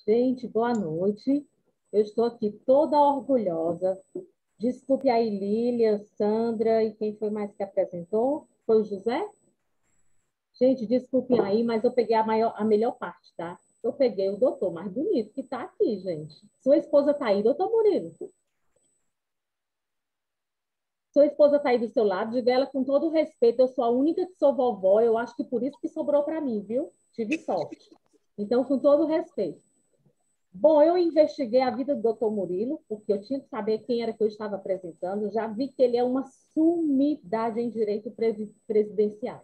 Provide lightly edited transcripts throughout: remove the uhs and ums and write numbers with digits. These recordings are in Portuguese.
Gente, boa noite. Eu estou aqui toda orgulhosa. Desculpe aí, Lília, Sandra e quem foi mais que apresentou? Foi o José? Gente, desculpem aí, mas eu peguei a melhor parte, tá? Eu peguei o doutor mais bonito que está aqui, gente. Sua esposa está aí, doutor Murilo? Sua esposa está aí do seu lado, diga ela com todo o respeito, eu sou a única que sou vovó, eu acho que por isso que sobrou para mim, viu? Tive sorte. Então, com todo o respeito. Bom, eu investiguei a vida do doutor Murilo, porque eu tinha que saber quem era que eu estava apresentando. Já vi que ele é uma sumidade em direito presidencial.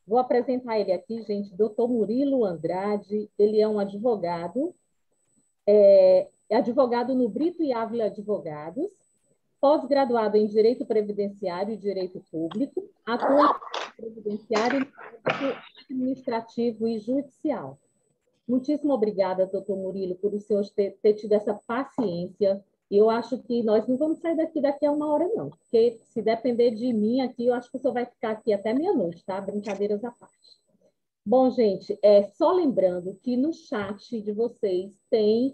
Vou apresentar ele aqui, gente, doutor Murilo Andrade. Ele é um advogado, é advogado no Brito e Ávila Advogados, pós-graduado em Direito Previdenciário e Direito Público, atua em Direito Previdenciário, Administrativo e Judicial. Muitíssimo obrigada, doutor Murilo, por o senhor ter tido essa paciência. E eu acho que nós não vamos sair daqui a uma hora, não. Porque se depender de mim aqui, eu acho que o senhor vai ficar aqui até meia-noite, tá? Brincadeiras à parte. Bom, gente, só lembrando que no chat de vocês tem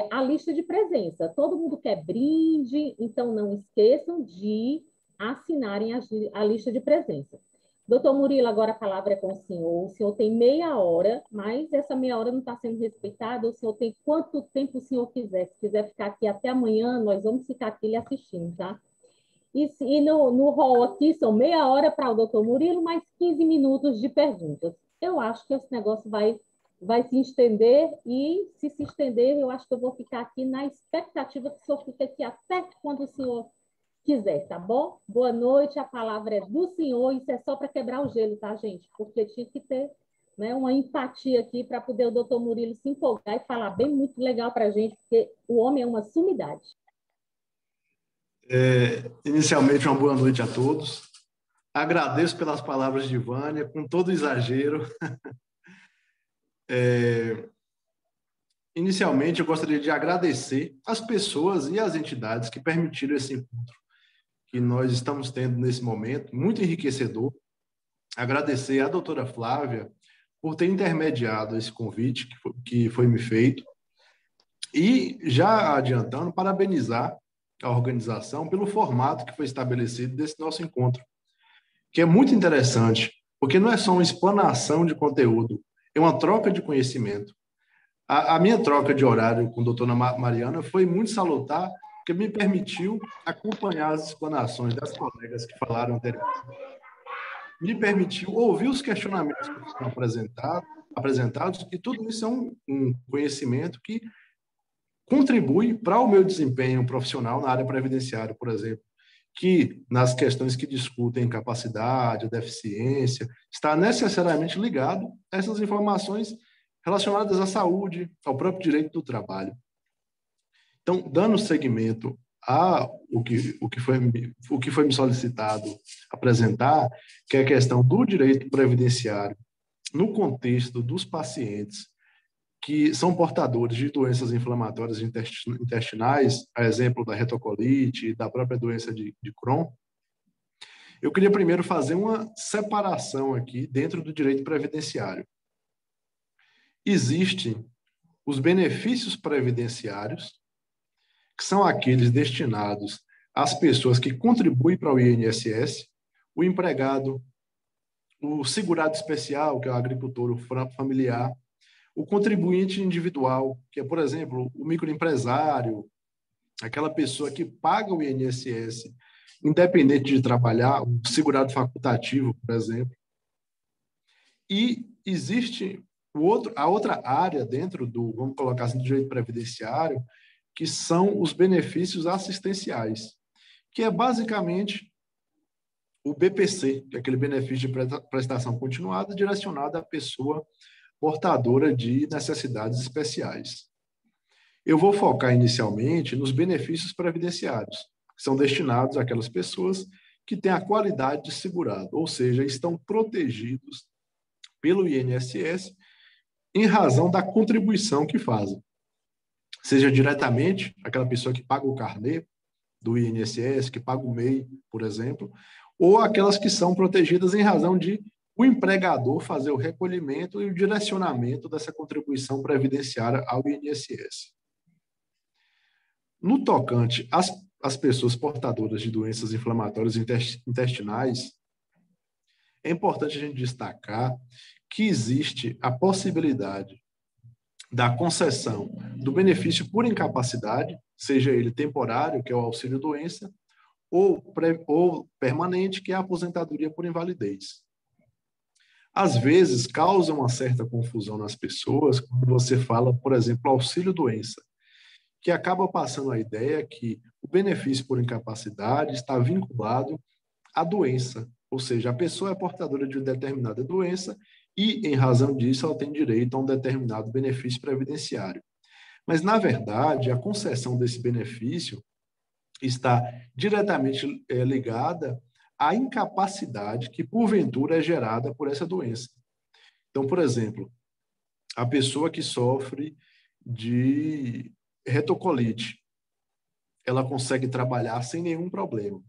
a lista de presença. Todo mundo quer brinde, então não esqueçam de assinarem a lista de presença. Doutor Murilo, agora a palavra é com o senhor. O senhor tem meia hora, mas essa meia hora não está sendo respeitada. O senhor tem quanto tempo o senhor quiser. Se quiser ficar aqui até amanhã, nós vamos ficar aqui lhe assistindo, tá? E no hall aqui são meia hora para o doutor Murilo, mais 15 minutos de perguntas. Eu acho que esse negócio vai se estender, e se estender, eu acho que eu vou ficar aqui na expectativa que o senhor fique aqui até quando o senhor quiser, tá bom? Boa noite, a palavra é do senhor, isso é só para quebrar o gelo, tá, gente? Porque tinha que ter, né, uma empatia aqui para poder o doutor Murilo se empolgar e falar bem muito legal para a gente, porque o homem é uma sumidade. Inicialmente, uma boa noite a todos. Agradeço pelas palavras de Vânia, com todo o exagero. Inicialmente, eu gostaria de agradecer as pessoas e as entidades que permitiram esse encontro que nós estamos tendo nesse momento, muito enriquecedor. Agradecer à doutora Flávia por ter intermediado esse convite que foi me feito. E, já adiantando, parabenizar a organização pelo formato que foi estabelecido desse nosso encontro, que é muito interessante, porque não é só uma explanação de conteúdo, é uma troca de conhecimento. A minha troca de horário com a doutora Mariana foi muito salutar, porque me permitiu acompanhar as explanações das colegas que falaram anteriormente, me permitiu ouvir os questionamentos que foram apresentados, e tudo isso é um conhecimento que contribui para o meu desempenho profissional na área previdenciária, por exemplo, que nas questões que discutem capacidade, deficiência, está necessariamente ligado a essas informações relacionadas à saúde, ao próprio direito do trabalho. Então, dando seguimento o que foi me solicitado apresentar, que é a questão do direito previdenciário no contexto dos pacientes que são portadores de doenças inflamatórias intestinais, a exemplo da retocolite e da própria doença de Crohn, eu queria primeiro fazer uma separação aqui dentro do direito previdenciário. Existem os benefícios previdenciários, que são aqueles destinados às pessoas que contribuem para o INSS, o empregado, o segurado especial, que é o agricultor, o familiar, o contribuinte individual, que é, por exemplo, o microempresário, aquela pessoa que paga o INSS, independente de trabalhar, o segurado facultativo, por exemplo. E existe a outra área dentro do, vamos colocar assim, do direito previdenciário, que são os benefícios assistenciais, que é basicamente o BPC, que é aquele benefício de prestação continuada direcionado à pessoa portadora de necessidades especiais. Eu vou focar inicialmente nos benefícios previdenciários, que são destinados àquelas pessoas que têm a qualidade de segurado, ou seja, estão protegidos pelo INSS em razão da contribuição que fazem. Seja diretamente aquela pessoa que paga o carnê do INSS, que paga o MEI, por exemplo, ou aquelas que são protegidas em razão de o empregador fazer o recolhimento e o direcionamento dessa contribuição previdenciária ao INSS. No tocante às pessoas portadoras de doenças inflamatórias intestinais, é importante a gente destacar que existe a possibilidade da concessão do benefício por incapacidade, seja ele temporário, que é o auxílio-doença, ou permanente, que é a aposentadoria por invalidez. Às vezes, causa uma certa confusão nas pessoas quando você fala, por exemplo, auxílio-doença, que acaba passando a ideia que o benefício por incapacidade está vinculado à doença, ou seja, a pessoa é portadora de uma determinada doença e, em razão disso, ela tem direito a um determinado benefício previdenciário. Mas, na verdade, a concessão desse benefício está diretamente ligada à incapacidade que, porventura, é gerada por essa doença. Então, por exemplo, a pessoa que sofre de retocolite, ela consegue trabalhar sem nenhum problema.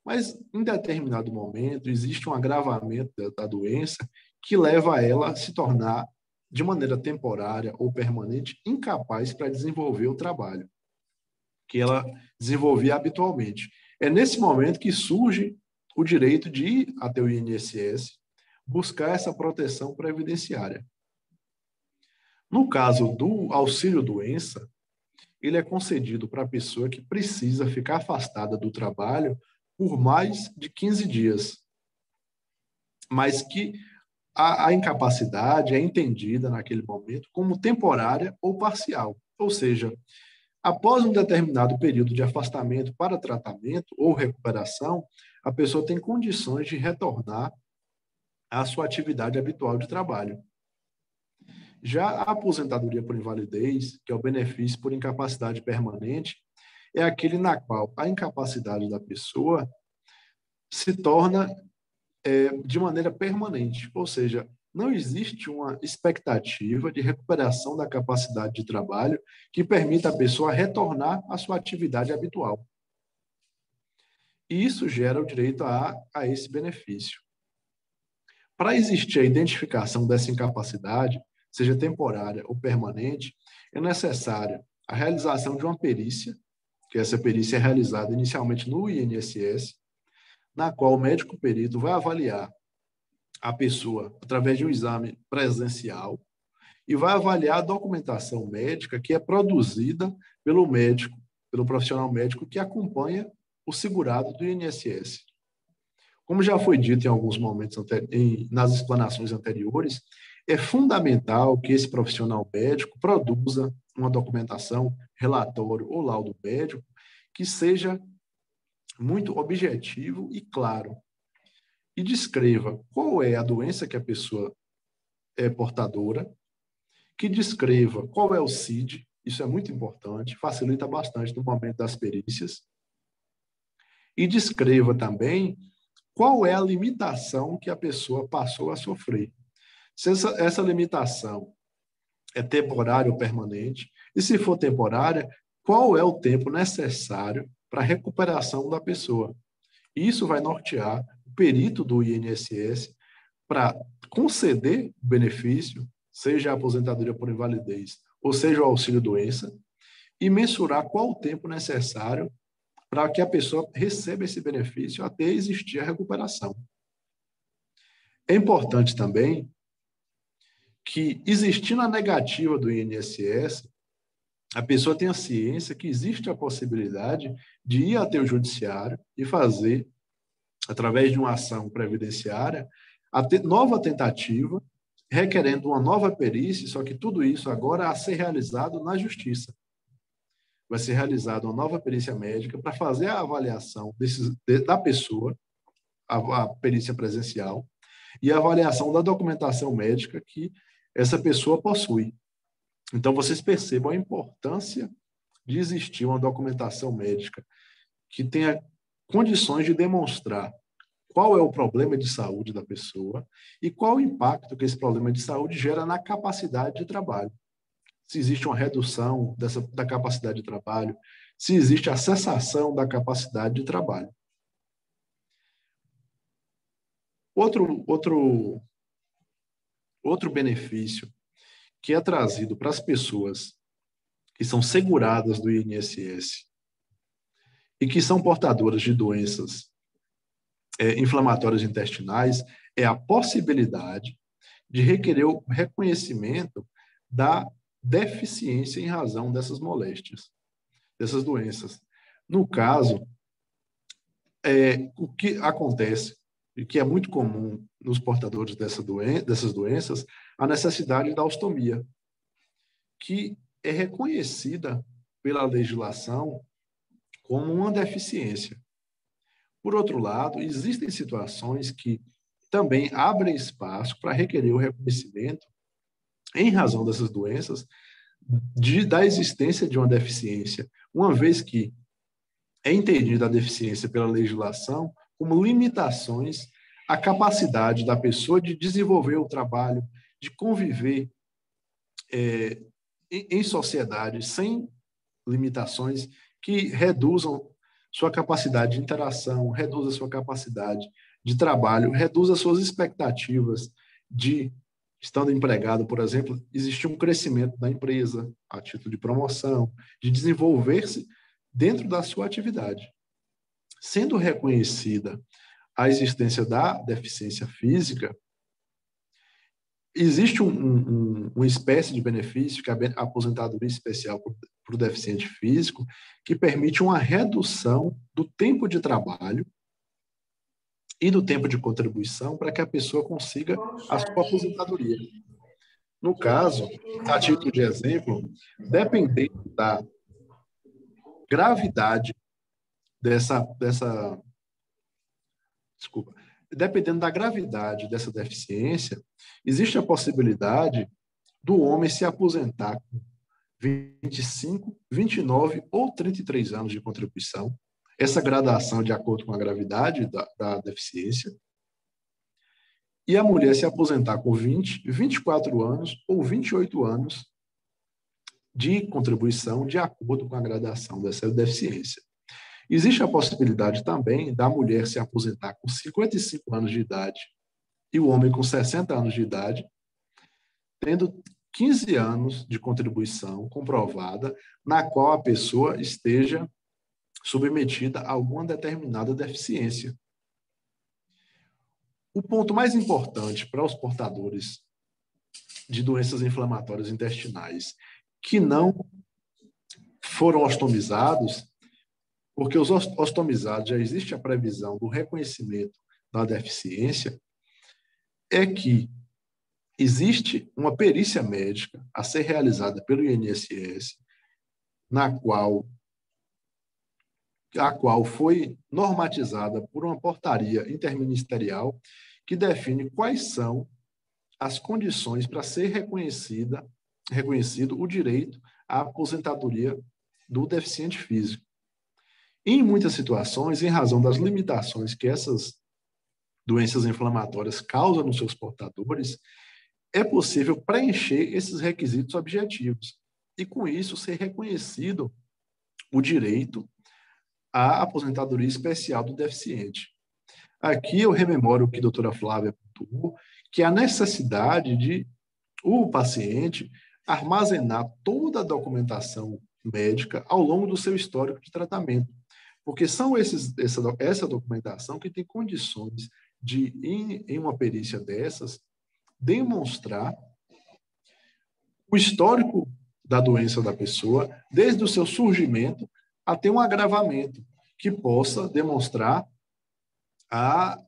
Mas, em determinado momento, existe um agravamento da doença que leva ela a se tornar, de maneira temporária ou permanente, incapaz para desenvolver o trabalho que ela desenvolvia habitualmente. É nesse momento que surge o direito de ir até o INSS buscar essa proteção previdenciária. No caso do auxílio-doença, ele é concedido para a pessoa que precisa ficar afastada do trabalho por mais de 15 dias, mas que a incapacidade é entendida naquele momento como temporária ou parcial, ou seja, após um determinado período de afastamento para tratamento ou recuperação, a pessoa tem condições de retornar à sua atividade habitual de trabalho. Já a aposentadoria por invalidez, que é o benefício por incapacidade permanente, é aquele na qual a incapacidade da pessoa se torna de maneira permanente, ou seja, não existe uma expectativa de recuperação da capacidade de trabalho que permita a pessoa retornar à sua atividade habitual. E isso gera o direito a esse benefício. Para existir a identificação dessa incapacidade, seja temporária ou permanente, é necessária a realização de uma perícia, que essa perícia é realizada inicialmente no INSS, na qual o médico perito vai avaliar a pessoa através de um exame presencial e vai avaliar a documentação médica que é produzida pelo médico, pelo profissional médico que acompanha o segurado do INSS. Como já foi dito em alguns momentos nas explanações anteriores, é fundamental que esse profissional médico produza uma documentação, relatório ou laudo médico que seja muito objetivo e claro, e descreva qual é a doença que a pessoa é portadora, que descreva qual é o CID, isso é muito importante, facilita bastante no momento das perícias, e descreva também qual é a limitação que a pessoa passou a sofrer. Se essa limitação é temporária ou permanente, e se for temporária, qual é o tempo necessário para a recuperação da pessoa. Isso vai nortear o perito do INSS para conceder o benefício, seja a aposentadoria por invalidez ou seja o auxílio-doença, e mensurar qual o tempo necessário para que a pessoa receba esse benefício até existir a recuperação. É importante também que, existindo a negativa do INSS, a pessoa tenha ciência que existe a possibilidade de ir até o judiciário e fazer, através de uma ação previdenciária, a nova tentativa, requerendo uma nova perícia, só que tudo isso agora a ser realizado na justiça. Vai ser realizada uma nova perícia médica para fazer a avaliação da pessoa, a perícia presencial, e a avaliação da documentação médica que essa pessoa possui. Então, vocês percebam a importância de existir uma documentação médica que tenha condições de demonstrar qual é o problema de saúde da pessoa e qual o impacto que esse problema de saúde gera na capacidade de trabalho. Se existe uma redução da capacidade de trabalho, se existe a cessação da capacidade de trabalho. Outro Outro benefício que é trazido para as pessoas que são seguradas do INSS e que são portadoras de doenças inflamatórias intestinais é a possibilidade de requerer o reconhecimento da deficiência em razão dessas moléstias, dessas doenças. No caso, o que acontece, e que é muito comum nos portadores dessas doenças, a necessidade da ostomia, que é reconhecida pela legislação como uma deficiência. Por outro lado, existem situações que também abrem espaço para requerer o reconhecimento, em razão dessas doenças, da existência de uma deficiência, uma vez que é entendida a deficiência pela legislação como limitações à capacidade da pessoa de desenvolver o trabalho, de conviver em sociedade sem limitações que reduzam sua capacidade de interação, reduz a sua capacidade de trabalho, reduz as suas expectativas de, estando empregado, por exemplo, existir um crescimento da empresa a título de promoção, de desenvolver-se dentro da sua atividade. Sendo reconhecida a existência da deficiência física, existe uma espécie de benefício, que é a aposentadoria especial para o deficiente físico, que permite uma redução do tempo de trabalho e do tempo de contribuição para que a pessoa consiga a sua aposentadoria. No caso, a título de exemplo, dependendo da gravidade dependendo da gravidade dessa deficiência, existe a possibilidade do homem se aposentar com 25, 29 ou 33 anos de contribuição, essa gradação de acordo com a gravidade da deficiência, e a mulher se aposentar com 20, 24 anos ou 28 anos de contribuição de acordo com a gradação dessa deficiência. Existe a possibilidade também da mulher se aposentar com 55 anos de idade e o homem com 60 anos de idade, tendo 15 anos de contribuição comprovada, na qual a pessoa esteja submetida a alguma determinada deficiência. O ponto mais importante para os portadores de doenças inflamatórias intestinais que não foram ostomizados, porque os ostomizados já existe a previsão do reconhecimento da deficiência, é que existe uma perícia médica a ser realizada pelo INSS, a qual foi normatizada por uma portaria interministerial que define quais são as condições para ser reconhecido o direito à aposentadoria do deficiente físico. Em muitas situações, em razão das limitações que essas doenças inflamatórias causam nos seus portadores, é possível preencher esses requisitos objetivos e, com isso, ser reconhecido o direito à aposentadoria especial do deficiente. Aqui eu rememoro o que a doutora Flávia pontuou, que a necessidade de o paciente armazenar toda a documentação médica ao longo do seu histórico de tratamento, porque são essa documentação que tem condições de, em uma perícia dessas, demonstrar o histórico da doença da pessoa, desde o seu surgimento até um agravamento, que possa demonstrar a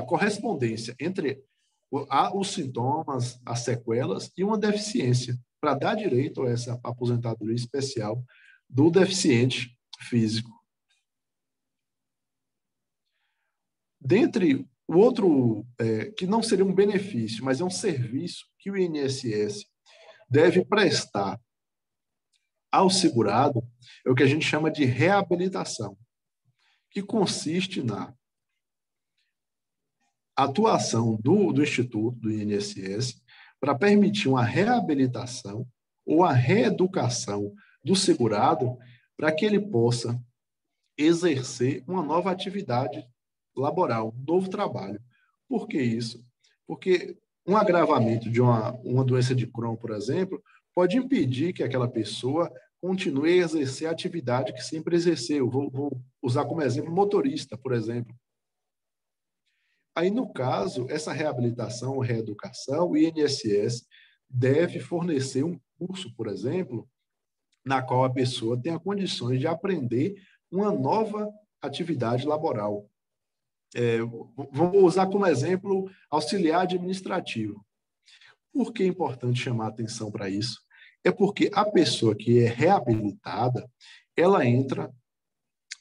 correspondência entre os sintomas, as sequelas e uma deficiência, para dar direito a essa aposentadoria especial do deficiente físico. Dentre o outro, que não seria um benefício, mas é um serviço que o INSS deve prestar ao segurado, é o que a gente chama de reabilitação, que consiste na atuação do Instituto, do INSS, para permitir uma reabilitação ou a reeducação do segurado para que ele possa exercer uma nova atividade laboral, um novo trabalho. Por que isso? Porque um agravamento de uma doença de Crohn, por exemplo, pode impedir que aquela pessoa continue a exercer a atividade que sempre exerceu. Vou usar como exemplo motorista, por exemplo. Aí, no caso, essa reabilitação ou reeducação, o INSS deve fornecer um curso, por exemplo, na qual a pessoa tenha condições de aprender uma nova atividade laboral. Vamos usar como exemplo auxiliar administrativo. Por que é importante chamar atenção para isso? É porque a pessoa que é reabilitada, ela entra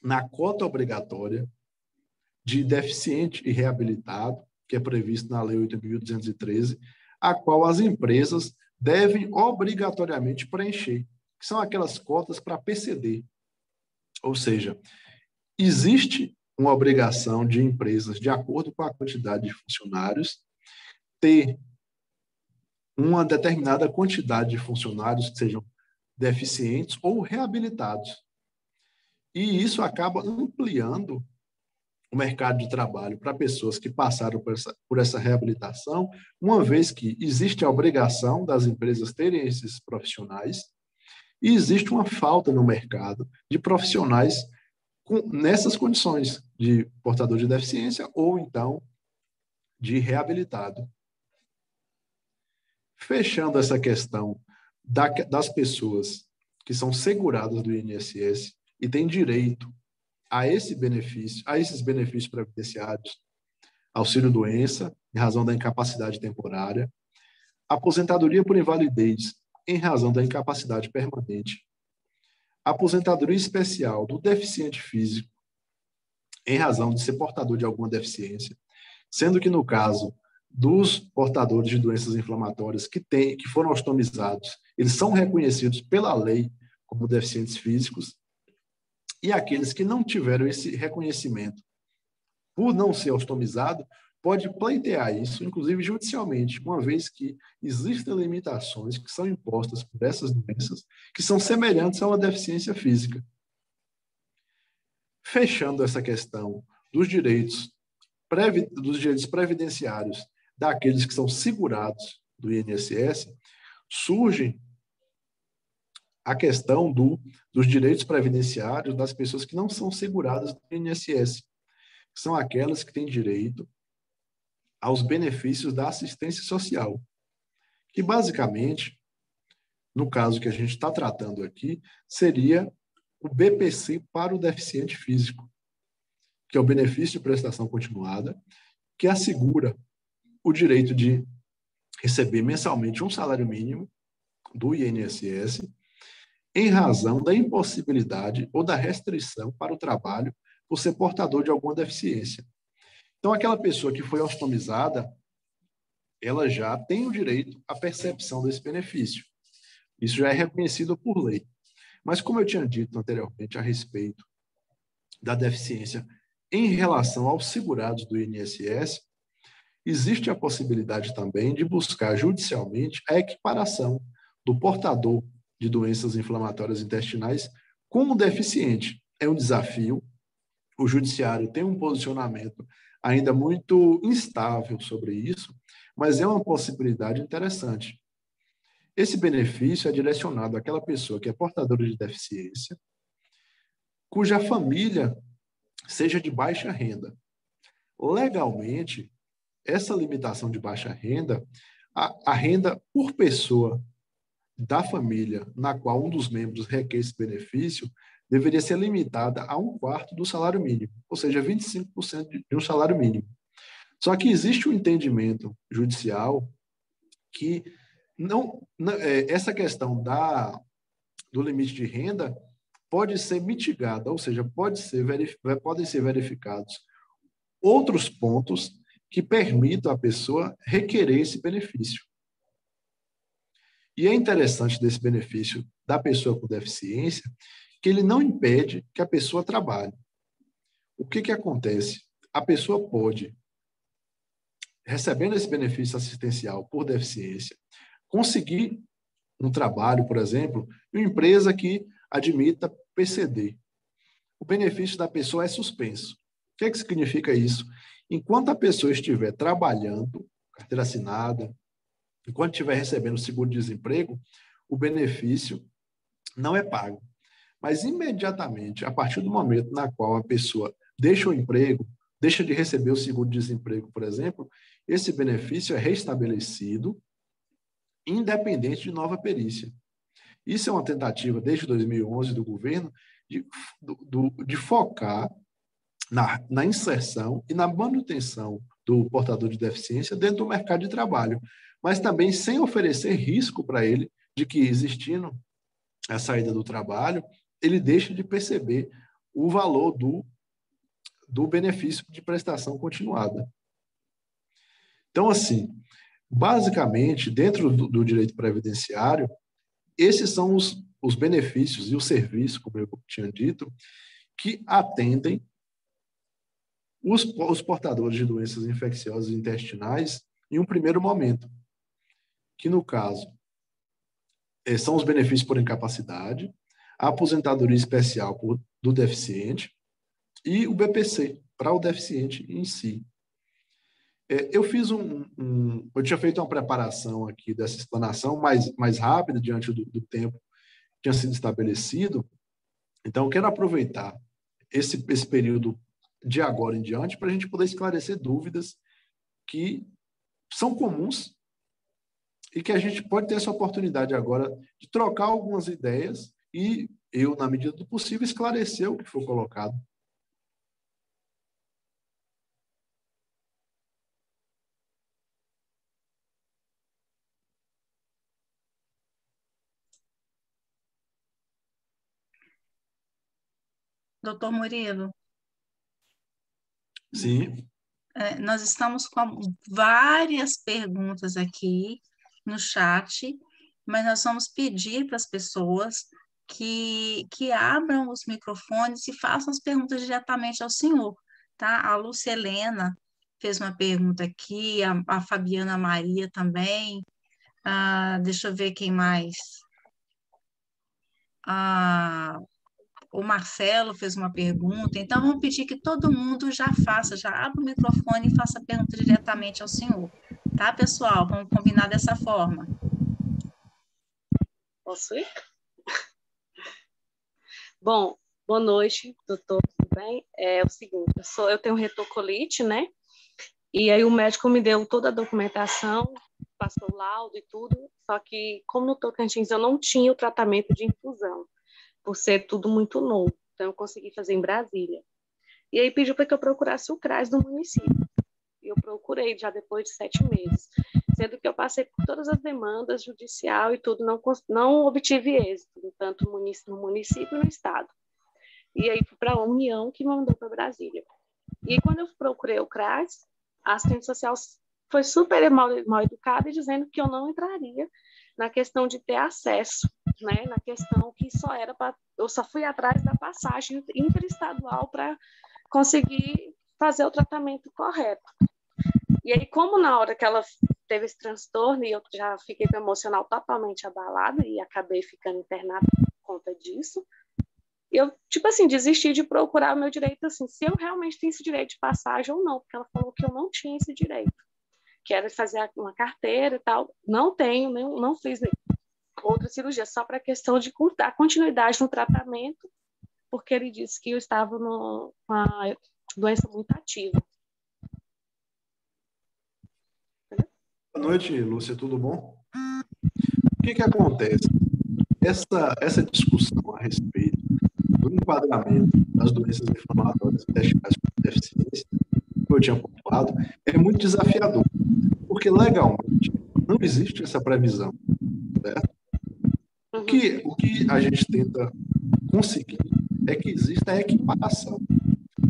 na cota obrigatória de deficiente e reabilitado, que é previsto na Lei 8.213, a qual as empresas devem obrigatoriamente preencher, que são aquelas cotas para PCD. Ou seja, existe uma obrigação de empresas, de acordo com a quantidade de funcionários, ter uma determinada quantidade de funcionários que sejam deficientes ou reabilitados. E isso acaba ampliando o mercado de trabalho para pessoas que passaram por essa reabilitação, uma vez que existe a obrigação das empresas terem esses profissionais e existe uma falta no mercado de profissionais nessas condições de portador de deficiência ou, então, de reabilitado. Fechando essa questão das pessoas que são seguradas do INSS e têm direito a esses benefícios previdenciários, auxílio-doença, em razão da incapacidade temporária, aposentadoria por invalidez, em razão da incapacidade permanente, aposentadoria especial do deficiente físico, em razão de ser portador de alguma deficiência, sendo que, no caso dos portadores de doenças inflamatórias que foram ostomizados, eles são reconhecidos pela lei como deficientes físicos, e aqueles que não tiveram esse reconhecimento por não ser ostomizado, pode pleitear isso, inclusive judicialmente, uma vez que existem limitações que são impostas por essas doenças, que são semelhantes a uma deficiência física. Fechando essa questão dos direitos previdenciários daqueles que são segurados do INSS, surge a questão dos direitos previdenciários das pessoas que não são seguradas do INSS, que são aquelas que têm direito aos benefícios da assistência social, que basicamente, no caso que a gente está tratando aqui, seria o BPC para o deficiente físico, que é o benefício de prestação continuada, que assegura o direito de receber mensalmente um salário mínimo do INSS, em razão da impossibilidade ou da restrição para o trabalho por ser portador de alguma deficiência. Então, aquela pessoa que foi ostomizada, ela já tem o direito à percepção desse benefício. Isso já é reconhecido por lei. Mas, como eu tinha dito anteriormente a respeito da deficiência em relação aos segurados do INSS, existe a possibilidade também de buscar judicialmente a equiparação do portador de doenças inflamatórias intestinais com o deficiente. É um desafio. O judiciário tem um posicionamento ainda muito instável sobre isso, mas é uma possibilidade interessante. Esse benefício é direcionado àquela pessoa que é portadora de deficiência, cuja família seja de baixa renda. Legalmente, essa limitação de baixa renda, a renda por pessoa da família na qual um dos membros requer esse benefício deveria ser limitada a 1/4 do salário mínimo, ou seja, 25% de um salário mínimo. Só que existe um entendimento judicial que essa questão do limite de renda pode ser mitigada, ou seja, podem ser verificados outros pontos que permitam à pessoa requerer esse benefício. E é interessante desse benefício da pessoa com deficiência que ele não impede que a pessoa trabalhe. O que acontece? A pessoa pode, recebendo esse benefício assistencial por deficiência, conseguir um trabalho, por exemplo, em uma empresa que admita PCD. O benefício da pessoa é suspenso. O que significa isso? Enquanto a pessoa estiver trabalhando, carteira assinada, enquanto estiver recebendo seguro-desemprego, o benefício não é pago. Mas imediatamente, a partir do momento na qual a pessoa deixa o emprego, deixa de receber o seguro-desemprego, por exemplo, esse benefício é restabelecido, independente de nova perícia. Isso é uma tentativa, desde 2011, do governo, de focar na inserção e na manutenção do portador de deficiência dentro do mercado de trabalho, mas também sem oferecer risco para ele de que, existindo a saída do trabalho, ele deixa de perceber o valor do benefício de prestação continuada. Então, assim, basicamente, dentro do direito previdenciário, esses são os benefícios e os serviços, como eu tinha dito, que atendem os portadores de doenças infecciosas intestinais em um primeiro momento, que, no caso, são os benefícios por incapacidade, a aposentadoria especial do deficiente e o BPC, para o deficiente em si. Eu fiz eu tinha feito uma preparação aqui dessa explanação mais rápida, diante do tempo que tinha sido estabelecido. Então, eu quero aproveitar esse período de agora em diante para a gente poder esclarecer dúvidas que são comuns e que a gente pode ter essa oportunidade agora de trocar algumas ideias e eu, na medida do possível, esclarecer o que foi colocado. Doutor Murilo, Sim. nós estamos com várias perguntas aqui no chat, mas nós vamos pedir para as pessoas que abram os microfones e façam as perguntas diretamente ao senhor, tá? A Lúcia Helena fez uma pergunta aqui, a Fabiana Maria também, deixa eu ver quem mais. O Marcelo fez uma pergunta, então vamos pedir que todo mundo já abra o microfone e faça a pergunta diretamente ao senhor. Tá, pessoal? Vamos combinar dessa forma. Posso ir? Bom, boa noite, doutor, tudo bem? É o seguinte, eu tenho retocolite, né? E aí o médico me deu toda a documentação, passou o laudo e tudo, só que como no Tocantins eu não tinha o tratamento de infusão, por ser tudo muito novo. Então, eu consegui fazer em Brasília. E aí pediu para que eu procurasse o CRAS do município. E eu procurei já depois de 7 meses. Sendo que eu passei por todas as demandas judicial e tudo, não obtive êxito, tanto no município e no estado. E aí fui para a União, que me mandou para Brasília. E quando eu procurei o CRAS, a assistente social foi super mal educada e dizendo que eu não entraria na questão de ter acesso, né? Na questão que eu só fui atrás da passagem interestadual para conseguir fazer o tratamento correto. E aí, como na hora que ela teve esse transtorno, e eu já fiquei com o emocional totalmente abalada e acabei ficando internada por conta disso, eu, tipo assim, desisti de procurar o meu direito, assim, se eu realmente tenho esse direito de passagem ou não, porque ela falou que eu não tinha esse direito, que era fazer uma carteira e tal. Não tenho, não fiz outra cirurgia, só para a questão de dar continuidade no tratamento, porque ele disse que eu estava com uma doença muito ativa. Boa noite, Lúcia, tudo bom? O que acontece? Essa discussão a respeito do enquadramento das doenças inflamatórias intestinais com deficiência, que eu tinha pontuado, é muito desafiador, porque legalmente não existe essa previsão, certo? O que a gente tenta conseguir é que exista a equiparação,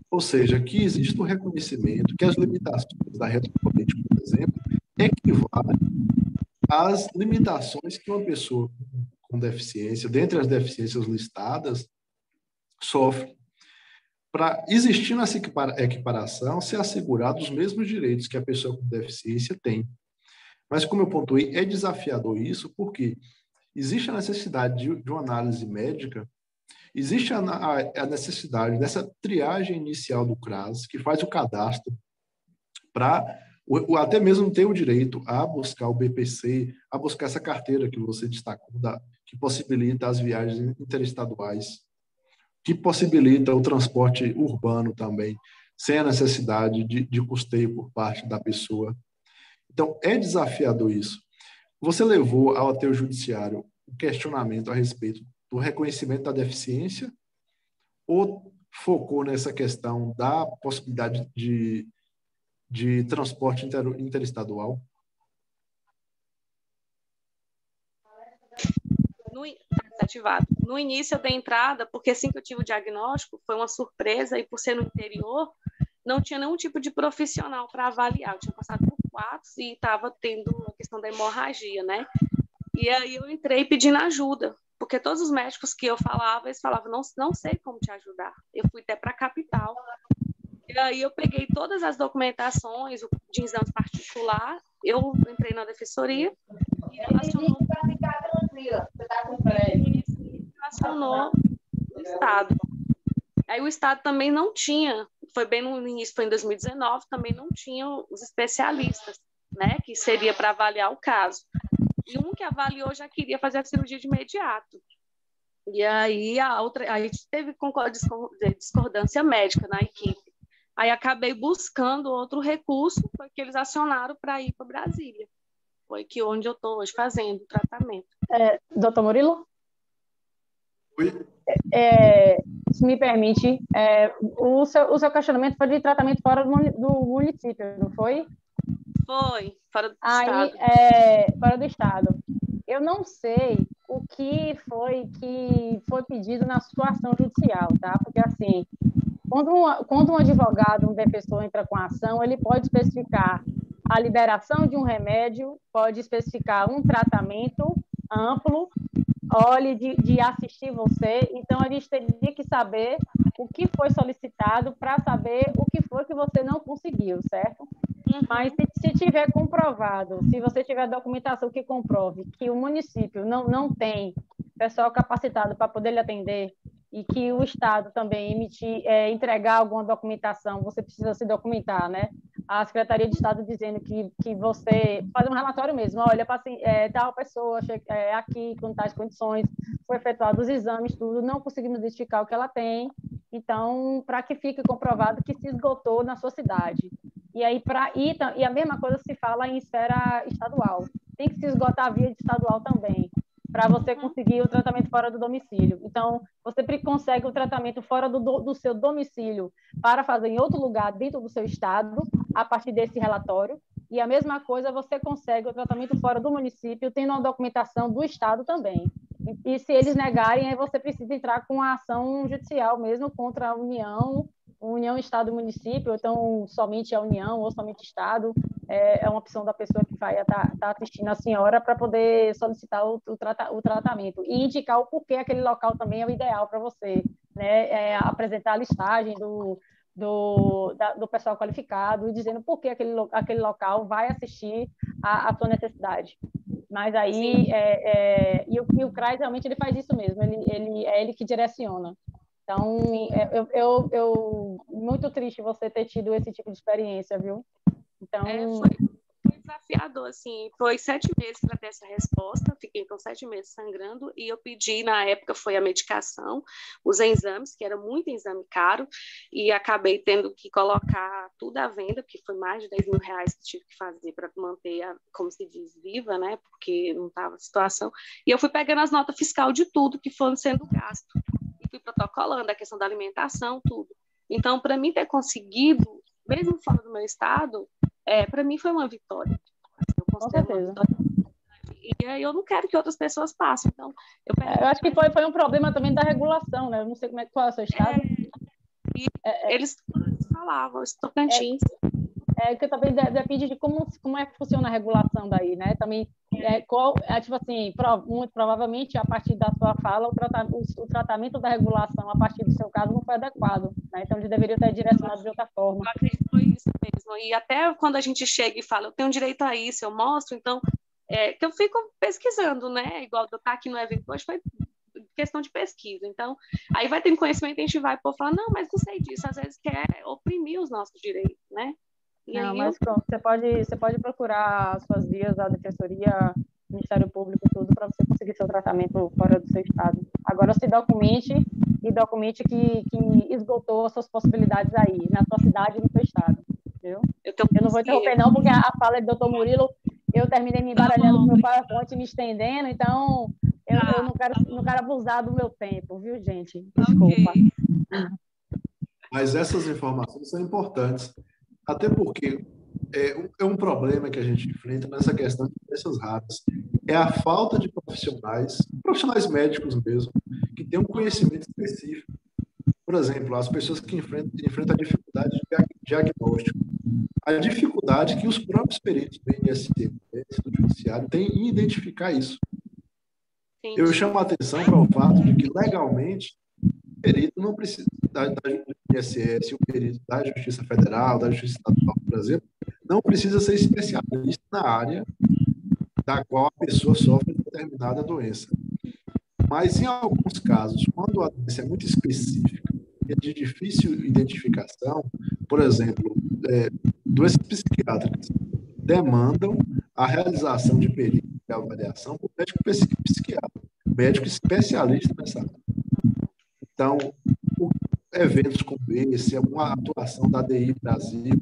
ou seja, que exista o reconhecimento que as limitações da retrocolite, por exemplo, equivalem às limitações que uma pessoa com deficiência, dentre as deficiências listadas, sofre. Para existir nessa equiparação, ser assegurado os mesmos direitos que a pessoa com deficiência tem. Mas, como eu pontuei, é desafiador isso, porque existe a necessidade de uma análise médica, existe a necessidade dessa triagem inicial do CRAS, que faz o cadastro para até mesmo ter o direito a buscar o BPC, a buscar essa carteira que você destacou, que possibilita as viagens interestaduais, que possibilita o transporte urbano também, sem a necessidade de custeio por parte da pessoa. Então, é desafiador isso. Você levou ao teu judiciário o questionamento a respeito do reconhecimento da deficiência ou focou nessa questão da possibilidade de transporte interestadual? Ativado. No início eu dei entrada, porque assim que eu tive o diagnóstico, foi uma surpresa, e por ser no interior, não tinha nenhum tipo de profissional para avaliar. Eu tinha passado por 4 e estava tendo a questão da hemorragia, né? E aí eu entrei pedindo ajuda, porque todos os médicos que eu falava, eles falavam, não sei como te ajudar. Eu fui até para a capital. E aí eu peguei todas as documentações de exame particular, eu entrei na defensoria e relacionou o Estado. Aí o Estado também não tinha, foi bem no início, foi em 2019, também não tinha os especialistas, né, que seria para avaliar o caso. E um que avaliou já queria fazer a cirurgia de imediato. E aí aí teve discordância médica na equipe. Aí acabei buscando outro recurso, foi que eles acionaram para ir para Brasília. Foi que onde eu estou hoje fazendo o tratamento. Doutor Murilo? Oi? Se me permite, o seu questionamento foi de tratamento fora do município, não foi? Foi, fora do estado. Fora do estado. Eu não sei o que foi pedido na situação judicial, tá? Porque, assim, quando um advogado, um defensor entra com a ação, ele pode especificar a liberação de um remédio, pode especificar um tratamento amplo, de assistir você. Então, a gente teria que saber o que foi solicitado para saber o que foi que você não conseguiu, certo? Mas se tiver comprovado, se você tiver documentação que comprove que o município não tem pessoal capacitado para poder lhe atender e que o Estado também entregar alguma documentação, você precisa se documentar, né? A Secretaria de Estado dizendo que você faz um relatório mesmo, olha, tal pessoa aqui com tais condições, foi efetuados os exames, tudo, não conseguimos identificar o que ela tem, então, para que fique comprovado que se esgotou na sua cidade. E aí, e a mesma coisa se fala em esfera estadual. Tem que se esgotar a via estadual também, para você conseguir o tratamento fora do domicílio. Então, você consegue o tratamento fora do seu domicílio para fazer em outro lugar, dentro do seu estado, a partir desse relatório. E a mesma coisa, você consegue o tratamento fora do município, tendo uma documentação do estado também. E se eles negarem, aí você precisa entrar com a ação judicial mesmo contra a União, Estado e Município, ou então somente a União ou somente Estado. É uma opção da pessoa que vai estar assistindo a senhora para poder solicitar o tratamento e indicar o porquê aquele local também é o ideal para você, né? Apresentar a listagem do pessoal qualificado e dizendo por que aquele local vai assistir a sua necessidade. Mas aí, o CRAS realmente ele faz isso mesmo, ele que direciona. Então, eu muito triste você ter tido esse tipo de experiência, viu? Então... Foi desafiador, assim, foi 7 meses para ter essa resposta, fiquei com 7 meses sangrando, e eu pedi, na época, foi a medicação, os exames, que era muito exame caro, e acabei tendo que colocar tudo à venda, porque foi mais de 10 mil reais que tive que fazer para manter, como se diz, viva, né, porque não estava a situação, e eu fui pegando as notas fiscais de tudo que foram sendo gasto, e fui protocolando a questão da alimentação, tudo. Então, para mim ter conseguido, mesmo fora do meu estado, para mim foi uma vitória. Eu considero uma vitória. E aí eu não quero que outras pessoas passem. Então, eu acho que foi um problema também da regulação, né? Eu não sei qual é o seu estado. Eles falavam, os Tocantins. Que também depende de como é que funciona a regulação daí, né? Também, tipo assim, muito provavelmente, a partir da sua fala, o tratamento da regulação, a partir do seu caso, não foi adequado, né? Então, eles deveriam ter direcionado de outra forma. Eu acredito que foi isso mesmo. E até quando a gente chega e fala, eu tenho direito a isso, eu mostro, então, que eu fico pesquisando, né? Igual eu estar aqui no evento hoje, foi questão de pesquisa. Então, aí vai ter conhecimento, a gente vai falar, não, mas não sei disso, às vezes quer oprimir os nossos direitos, né? E Não, aí mas pronto, você pode procurar as suas vias da Defensoria, Ministério Público, tudo, para você conseguir seu tratamento fora do seu estado. Agora se documente e documente que esgotou as suas possibilidades aí, na sua cidade e no seu estado, viu? Eu não vou interromper não, porque a fala do doutor Murilo, eu terminei me embaralhando com o meu PowerPoint e me estendendo, então eu não quero abusar do meu tempo, viu, gente? Desculpa. Ok. Mas essas informações são importantes, até porque é um problema que a gente enfrenta nessa questão de doenças raras. É a falta de profissionais médicos mesmo, que têm um conhecimento específico. Por exemplo, as pessoas que enfrentam a dificuldade de diagnóstico, a dificuldade que os próprios peritos do INSS, do Judiciário, têm em identificar isso. Entendi. Eu chamo a atenção para o fato de que, legalmente, o perito não precisa, do INSS, o perito da Justiça Federal, da Justiça Estadual, por exemplo, não precisa ser especialista na área da qual a pessoa sofre determinada doença. Mas, em alguns casos, quando a doença é muito específica e é de difícil identificação, por exemplo, doenças psiquiátricas, demandam a realização de perícia e avaliação por médico psiquiatra, médico especialista nessa área. Então, eventos como esse, uma atuação da ADI Brasil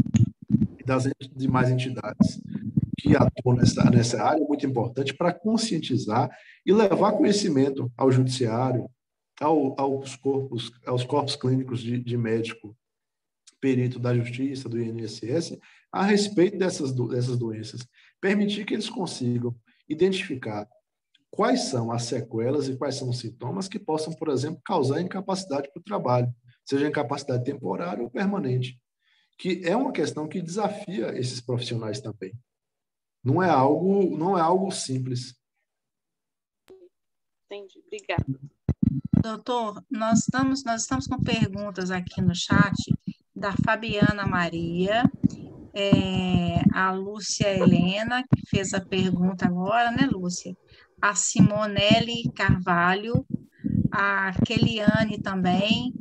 e das demais entidades que atuam nessa área é muito importante para conscientizar e levar conhecimento ao judiciário, aos corpos clínicos de médico, perito da Justiça, do INSS, a respeito dessas doenças. Permitir que eles consigam identificar quais são as sequelas e quais são os sintomas que possam, por exemplo, causar incapacidade para o trabalho, seja incapacidade temporária ou permanente, que é uma questão que desafia esses profissionais também. Não é algo simples. Entendi. Obrigada. Doutor, nós estamos com perguntas aqui no chat da Fabiana Maria, a Lúcia Helena, que fez a pergunta agora, né, Lúcia? A Simonelli Carvalho, a Keliane também,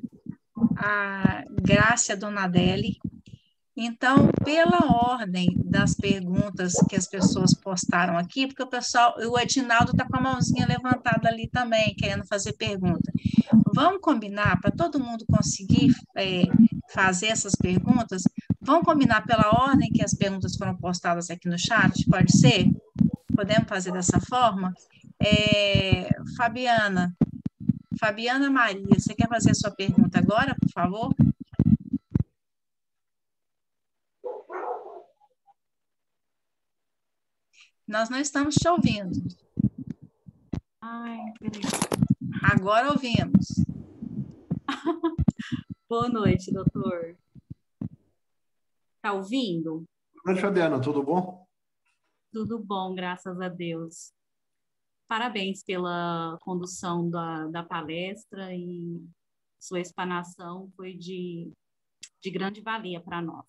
a Grácia Donadelli. Então, pela ordem das perguntas que as pessoas postaram aqui, porque o Edinaldo está com a mãozinha levantada ali também, querendo fazer pergunta. Vamos combinar, para todo mundo conseguir fazer essas perguntas, vamos combinar pela ordem que as perguntas foram postadas aqui no chat, pode ser? Podemos fazer dessa forma? Fabiana Maria, você quer fazer a sua pergunta agora, por favor? Nós não estamos te ouvindo. Ai, agora ouvimos. Boa noite, doutor. Está ouvindo? Boa noite, Fabiana, tudo bom? Tudo bom, graças a Deus. Parabéns pela condução da palestra e sua explanação foi de grande valia para nós.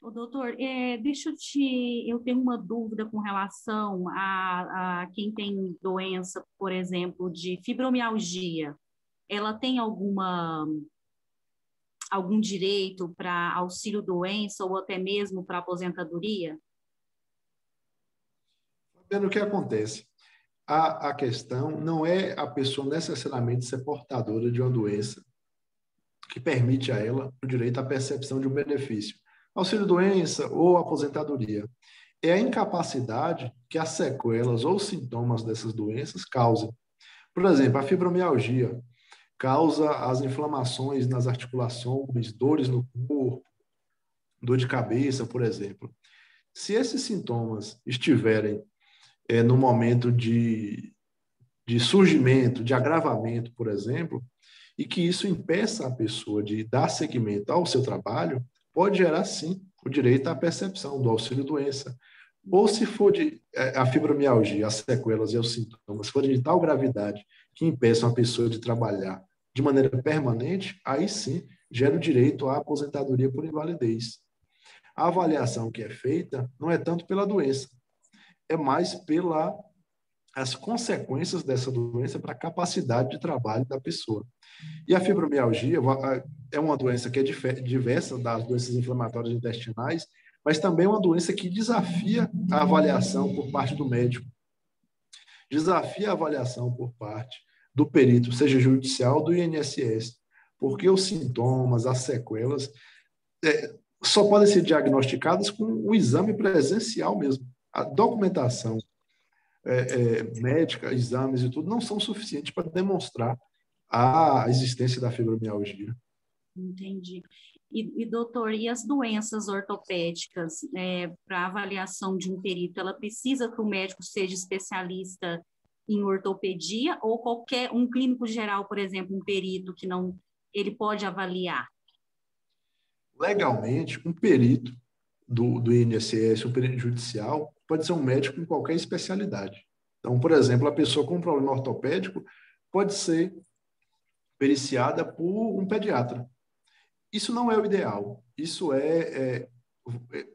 Ô, doutor, eu tenho uma dúvida com relação a quem tem doença, por exemplo, de fibromialgia. Ela tem algum direito para auxílio-doença ou até mesmo para aposentadoria? O que acontece? A questão não é a pessoa necessariamente ser portadora de uma doença que permite a ela o direito à percepção de um benefício. Auxílio-doença ou aposentadoria. É a incapacidade que as sequelas ou sintomas dessas doenças causam. Por exemplo, a fibromialgia causa as inflamações nas articulações, dores no corpo, dor de cabeça, por exemplo. Se esses sintomas estiverem no momento de surgimento, de agravamento, por exemplo, e que isso impeça a pessoa de dar seguimento ao seu trabalho, pode gerar, sim, o direito à percepção do auxílio-doença. Ou se for a fibromialgia, as sequelas e os sintomas forem de tal gravidade que impeçam a pessoa de trabalhar de maneira permanente, aí sim gera o direito à aposentadoria por invalidez. A avaliação que é feita não é tanto pela doença, é mais pela as consequências dessa doença para a capacidade de trabalho da pessoa. E a fibromialgia é uma doença que é diversa das doenças inflamatórias intestinais, mas também é uma doença que desafia a avaliação por parte do médico, desafia a avaliação por parte do perito, seja judicial ou do INSS, porque os sintomas, as sequelas, só podem ser diagnosticadas com um exame presencial mesmo. A documentação médica, exames e tudo, não são suficientes para demonstrar a existência da fibromialgia. Entendi. Doutor, e as doenças ortopédicas, para avaliação de um perito, ela precisa que o médico seja especialista em ortopedia ou um clínico geral, por exemplo, um perito que não, ele pode avaliar? Legalmente, um perito do INSS, um perito judicial, pode ser um médico em qualquer especialidade. Então, por exemplo, a pessoa com um problema ortopédico pode ser periciada por um pediatra. Isso não é o ideal. Isso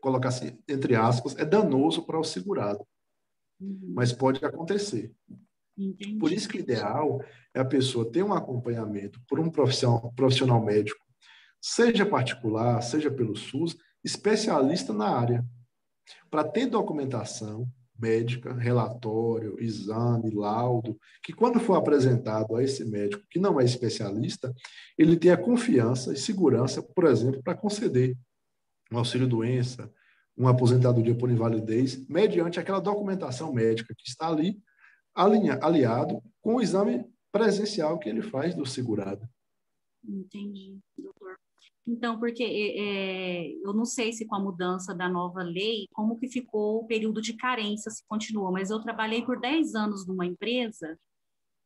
colocar assim, entre aspas, é danoso para o segurado. Mas pode acontecer. Entendi. Por isso que o ideal é a pessoa ter um acompanhamento por um profissional médico, seja particular, seja pelo SUS, especialista na área, para ter documentação médica, relatório, exame, laudo, que quando for apresentado a esse médico que não é especialista, ele tenha confiança e segurança, por exemplo, para conceder um auxílio-doença, uma aposentadoria por invalidez, mediante aquela documentação médica que está ali, aliado com o exame presencial que ele faz do segurado. Entendi, doutor. Então, porque eu não sei se com a mudança da nova lei, como que ficou o período de carência, se continua, mas eu trabalhei por 10 anos numa empresa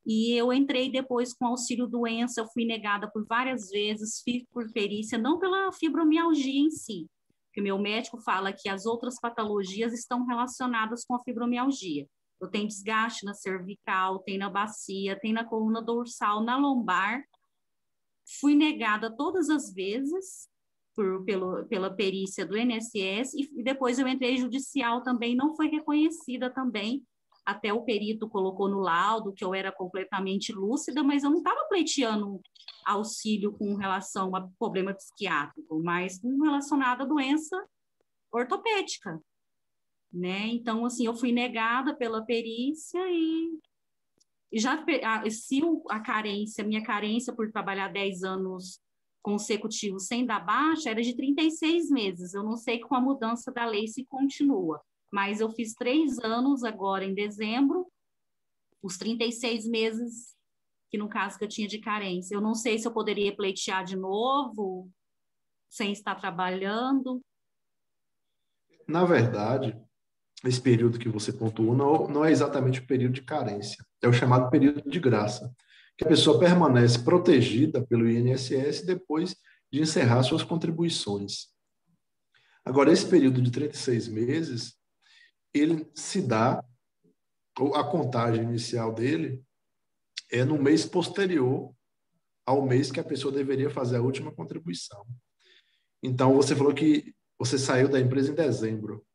e eu entrei depois com auxílio-doença, eu fui negada por várias vezes, fiz por perícia, não pela fibromialgia em si, porque meu médico fala que as outras patologias estão relacionadas com a fibromialgia. Eu tenho desgaste na cervical, tem na bacia, tem na coluna dorsal, na lombar. Fui negada todas as vezes pela perícia do INSS e depois eu entrei judicial também, não foi reconhecida também, até o perito colocou no laudo que eu era completamente lúcida, mas eu não estava pleiteando auxílio com relação a problema psiquiátrico, mas relacionado à doença ortopédica, né? Então, assim, eu fui negada pela perícia e se a minha carência por trabalhar 10 anos consecutivos sem dar baixa era de 36 meses. Eu não sei com a mudança da lei se continua, mas eu fiz 3 anos agora em dezembro, os 36 meses que no caso que eu tinha de carência. Eu não sei se eu poderia pleitear de novo, sem estar trabalhando. Na verdade, esse período que você pontuou não é exatamente o período de carência, é o chamado período de graça, que a pessoa permanece protegida pelo INSS depois de encerrar suas contribuições. Agora, esse período de 36 meses, ele se dá, ou a contagem inicial dele é no mês posterior ao mês que a pessoa deveria fazer a última contribuição. Então, você falou que você saiu da empresa em dezembro.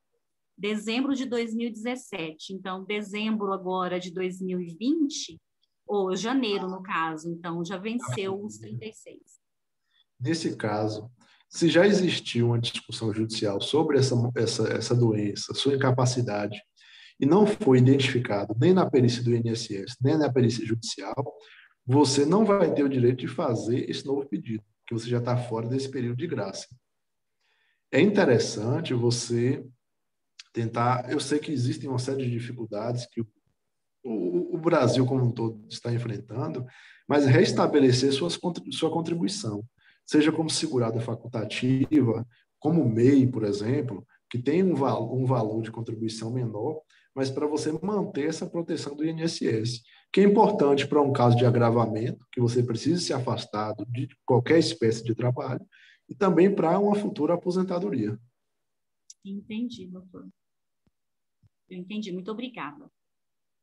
Dezembro de 2017. Então, dezembro agora de 2020, ou janeiro, no caso. Então, já venceu os 36. Nesse caso, se já existiu uma discussão judicial sobre essa doença, sua incapacidade, e não foi identificado nem na perícia do INSS, nem na perícia judicial, você não vai ter o direito de fazer esse novo pedido, porque você já está fora desse período de graça. É interessante você tentar... Eu sei que existem uma série de dificuldades que o Brasil como um todo está enfrentando, mas restabelecer sua contribuição, seja como segurada facultativa, como MEI, por exemplo, que tem um valor de contribuição menor, mas para você manter essa proteção do INSS, que é importante para um caso de agravamento, que você precisa se afastar de qualquer espécie de trabalho, e também para uma futura aposentadoria. Entendi, doutor. Eu entendi. Muito obrigada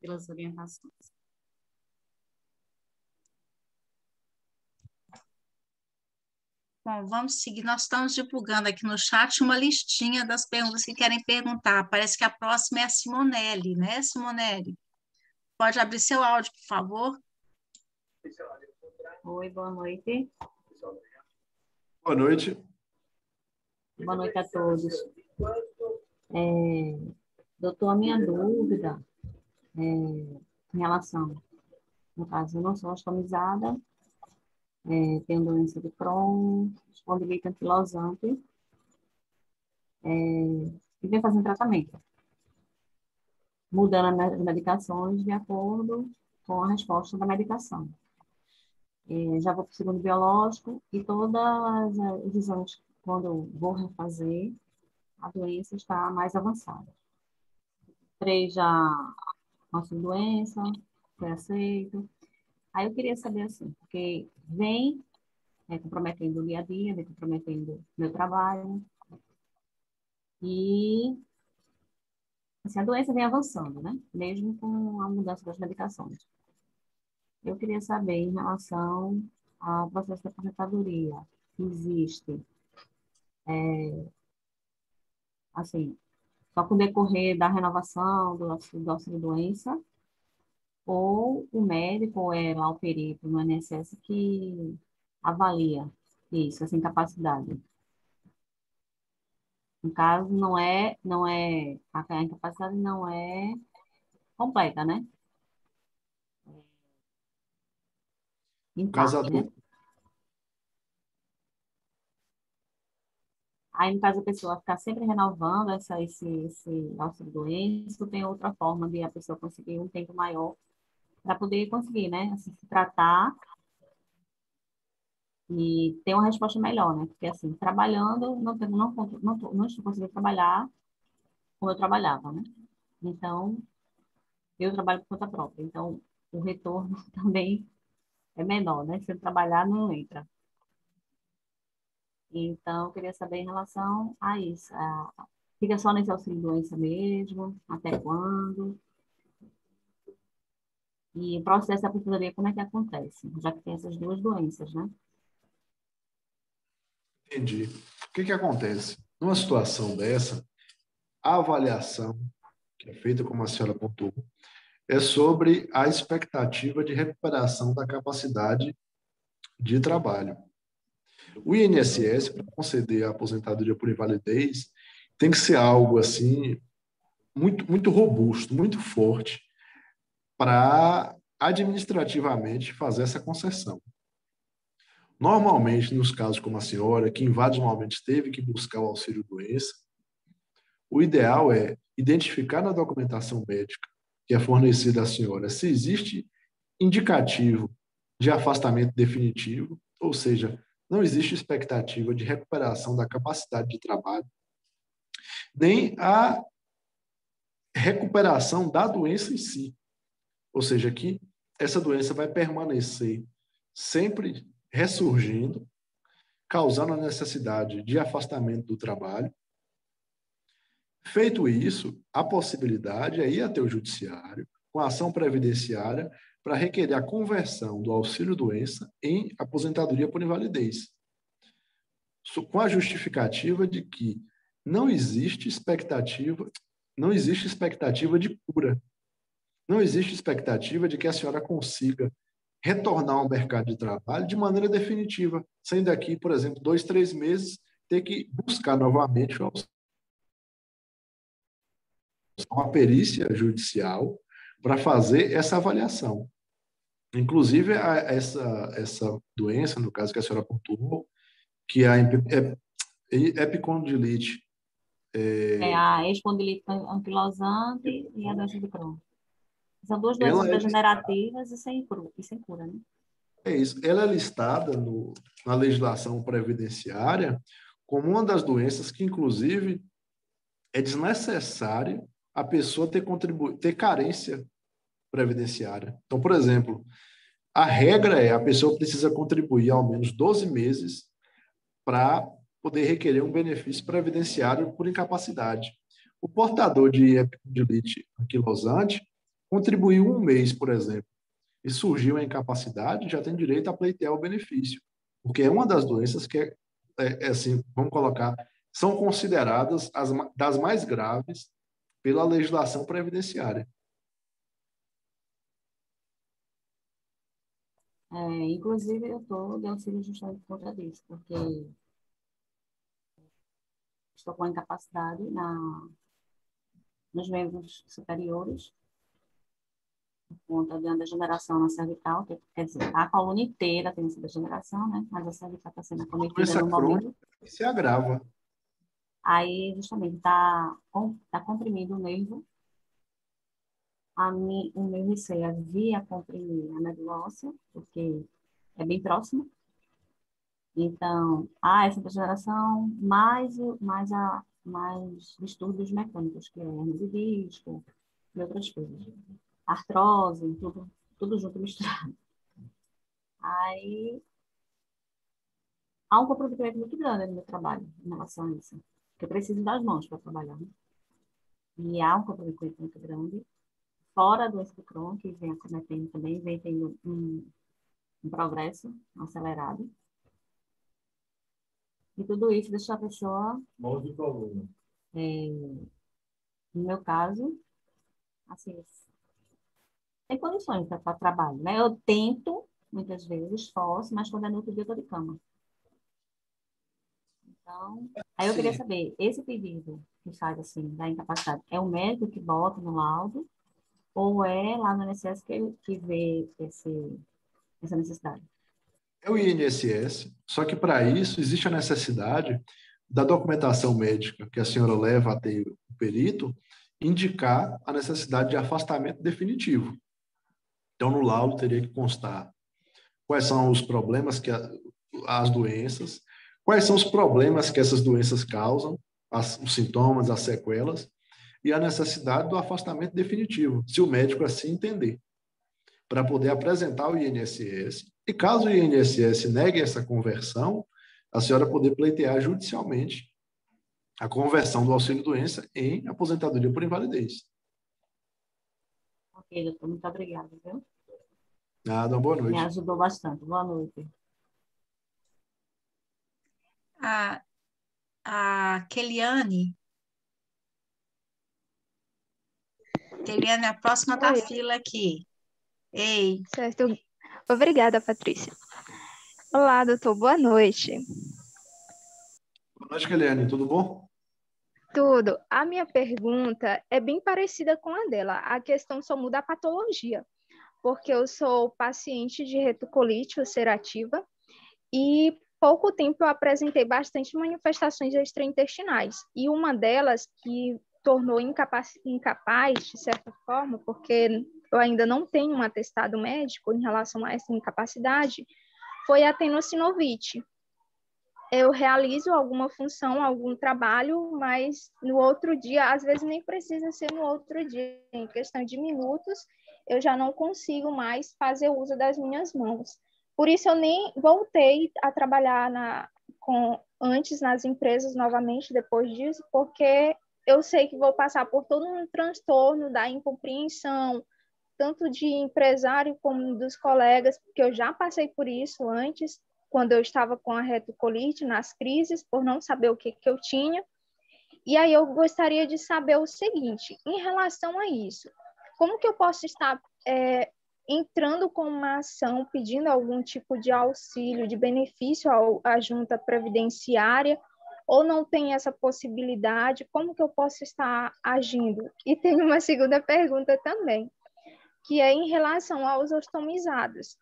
pelas orientações. Bom, vamos seguir. Nós estamos divulgando aqui no chat uma listinha das perguntas que querem perguntar. Parece que a próxima é a Simonelli, né, Simonelli? Pode abrir seu áudio, por favor. Oi, boa noite. Boa noite. Boa noite a todos. Doutor, a minha dúvida em relação, no caso, eu não sou astomizada, tenho doença de Crohn, espondilite anquilosante, e venho fazendo tratamento, mudando as medicações de acordo com a resposta da medicação. Já vou para o segundo biológico e todas os exames, quando eu vou refazer, a doença está mais avançada. 3 já nossa doença, foi aceito. Aí eu queria saber assim, porque vem comprometendo o dia a dia, vem comprometendo o meu trabalho, e assim, a doença vem avançando, né? Mesmo com a mudança das medicações. Eu queria saber em relação ao processo de aposentadoria, existe, assim, só com o decorrer da renovação do auxílio-doença, ou o médico, ou é lá o perito no INSS que avalia isso, essa incapacidade. No caso, a incapacidade não é completa, né? Em Caso parte, né? adulto, Aí, no caso, a pessoa ficar sempre renovando esse auxílio-doença, ou tem outra forma de a pessoa conseguir um tempo maior para poder conseguir, né? Assim, se tratar e ter uma resposta melhor, né? Porque, assim, trabalhando, não estou conseguindo trabalhar como eu trabalhava, né? Então, eu trabalho por conta própria. Então, o retorno também é menor, né? Se eu trabalhar, não entra. Então, eu queria saber em relação a isso. Fica só nesse auxílio-doença mesmo? Até quando? E o processo da aposentadoria, como é que acontece? Já que tem essas duas doenças, né? entendi. O que acontece? Numa situação dessa, a avaliação, que é feita como a senhora pontuou, é sobre a expectativa de recuperação da capacidade de trabalho. O INSS, para conceder a aposentadoria por invalidez, tem que ser algo assim muito, muito robusto, muito forte para administrativamente fazer essa concessão. Normalmente, nos casos como a senhora, que em vários momentos teve que buscar o auxílio-doença, o ideal é identificar na documentação médica que é fornecida à senhora se existe indicativo de afastamento definitivo, ou seja, não existe expectativa de recuperação da capacidade de trabalho, nem a recuperação da doença em si. Ou seja, que essa doença vai permanecer sempre ressurgindo, causando a necessidade de afastamento do trabalho. Feito isso, a possibilidade é ir até o judiciário com a ação previdenciária para requerer a conversão do auxílio-doença em aposentadoria por invalidez, com a justificativa de que não existe expectativa de cura. Não existe expectativa de que a senhora consiga retornar ao mercado de trabalho de maneira definitiva, sem daqui, por exemplo, 2, 3 meses, ter que buscar novamente uma perícia judicial para fazer essa avaliação. Inclusive, essa doença, no caso que a senhora pontuou, que é a epicondilite. A espondilite anquilosante e a doença de Crohn. São duas doenças Ela é, degenerativas e sem cura, né? é isso. Ela é listada na legislação previdenciária como uma das doenças que, inclusive, é desnecessário a pessoa ter carência previdenciária. Então, por exemplo, a regra é a pessoa precisa contribuir ao menos 12 meses para poder requerer um benefício previdenciário por incapacidade. O portador de epicondilite anquilosante contribuiu 1 mês, por exemplo, e surgiu a incapacidade, já tem direito a pleitear o benefício, porque é uma das doenças que assim, vamos colocar, são consideradas das mais graves pela legislação previdenciária. Inclusive, eu estou de auxílio justamente por conta disso, porque estou com incapacidade nos membros superiores, por conta da degeneração na cervical, quer dizer, a coluna inteira tem essa degeneração, né? Mas a cervical está sendo acometida Doença no crônica momento. se agrava. Aí, justamente, está comprimido o nervo. O meu receio é via comprimir a medula óssea, porque é bem próximo. Então, essa degeneração, mais distúrbios mecânicos, que é hernia de disco e outras coisas. Artrose, tudo junto misturado. Aí, há um comprometimento muito grande no meu trabalho em relação a isso. Porque eu preciso das mãos para trabalhar, né? E há um comprometimento muito grande. Fora a doença do Crohn, que vem acometendo também, vem tendo um progresso acelerado. E tudo isso deixa a pessoa... Mãos de coluna. No meu caso, assim, tem condições para trabalho, né? Eu tento, muitas vezes, esforço, mas quando é no outro dia eu estou de cama. Então, aí eu queria Sim. saber, esse pedido que faz, assim, da incapacidade, é o médico que bota no laudo ou é lá no INSS que vê essa necessidade? É o INSS, só que para isso existe a necessidade da documentação médica que a senhora leva até o perito indicar a necessidade de afastamento definitivo. Então, no laudo teria que constar quais são os problemas as doenças, quais são os problemas que essas doenças causam, os sintomas, as sequelas, e a necessidade do afastamento definitivo, se o médico assim entender, para poder apresentar ao INSS. E caso o INSS negue essa conversão, a senhora poder pleitear judicialmente a conversão do auxílio-doença em aposentadoria por invalidez. Ok, doutor, muito obrigada, viu? Nada, boa Me noite. ajudou bastante. Boa noite. A Keliane, a próxima da Oi, fila aqui. Ei, certo. Obrigada, Patrícia. Olá, doutor, boa noite. Boa noite, Keliane, tudo bom? Tudo. A minha pergunta é bem parecida com a dela. A questão só muda a patologia, porque eu sou paciente de retocolite ulcerativa e pouco tempo eu apresentei bastante manifestações extraintestinais. E uma delas que tornou incapaz, de certa forma, porque eu ainda não tenho um atestado médico em relação a essa incapacidade, foi a tenossinovite. Eu realizo alguma função, algum trabalho, mas no outro dia, às vezes nem precisa ser no outro dia, em questão de minutos, eu já não consigo mais fazer uso das minhas mãos. Por isso eu nem voltei a trabalhar antes nas empresas novamente depois disso, porque eu sei que vou passar por todo um transtorno da incompreensão, tanto de empresário como dos colegas, porque eu já passei por isso antes, quando eu estava com a retocolite, nas crises, por não saber o que eu tinha. E aí eu gostaria de saber o seguinte, em relação a isso, como que eu posso estar entrando com uma ação, pedindo algum tipo de auxílio, de benefício à junta previdenciária, ou não tem essa possibilidade, como que eu posso estar agindo? E tem uma segunda pergunta também, que é em relação aos ostomizados.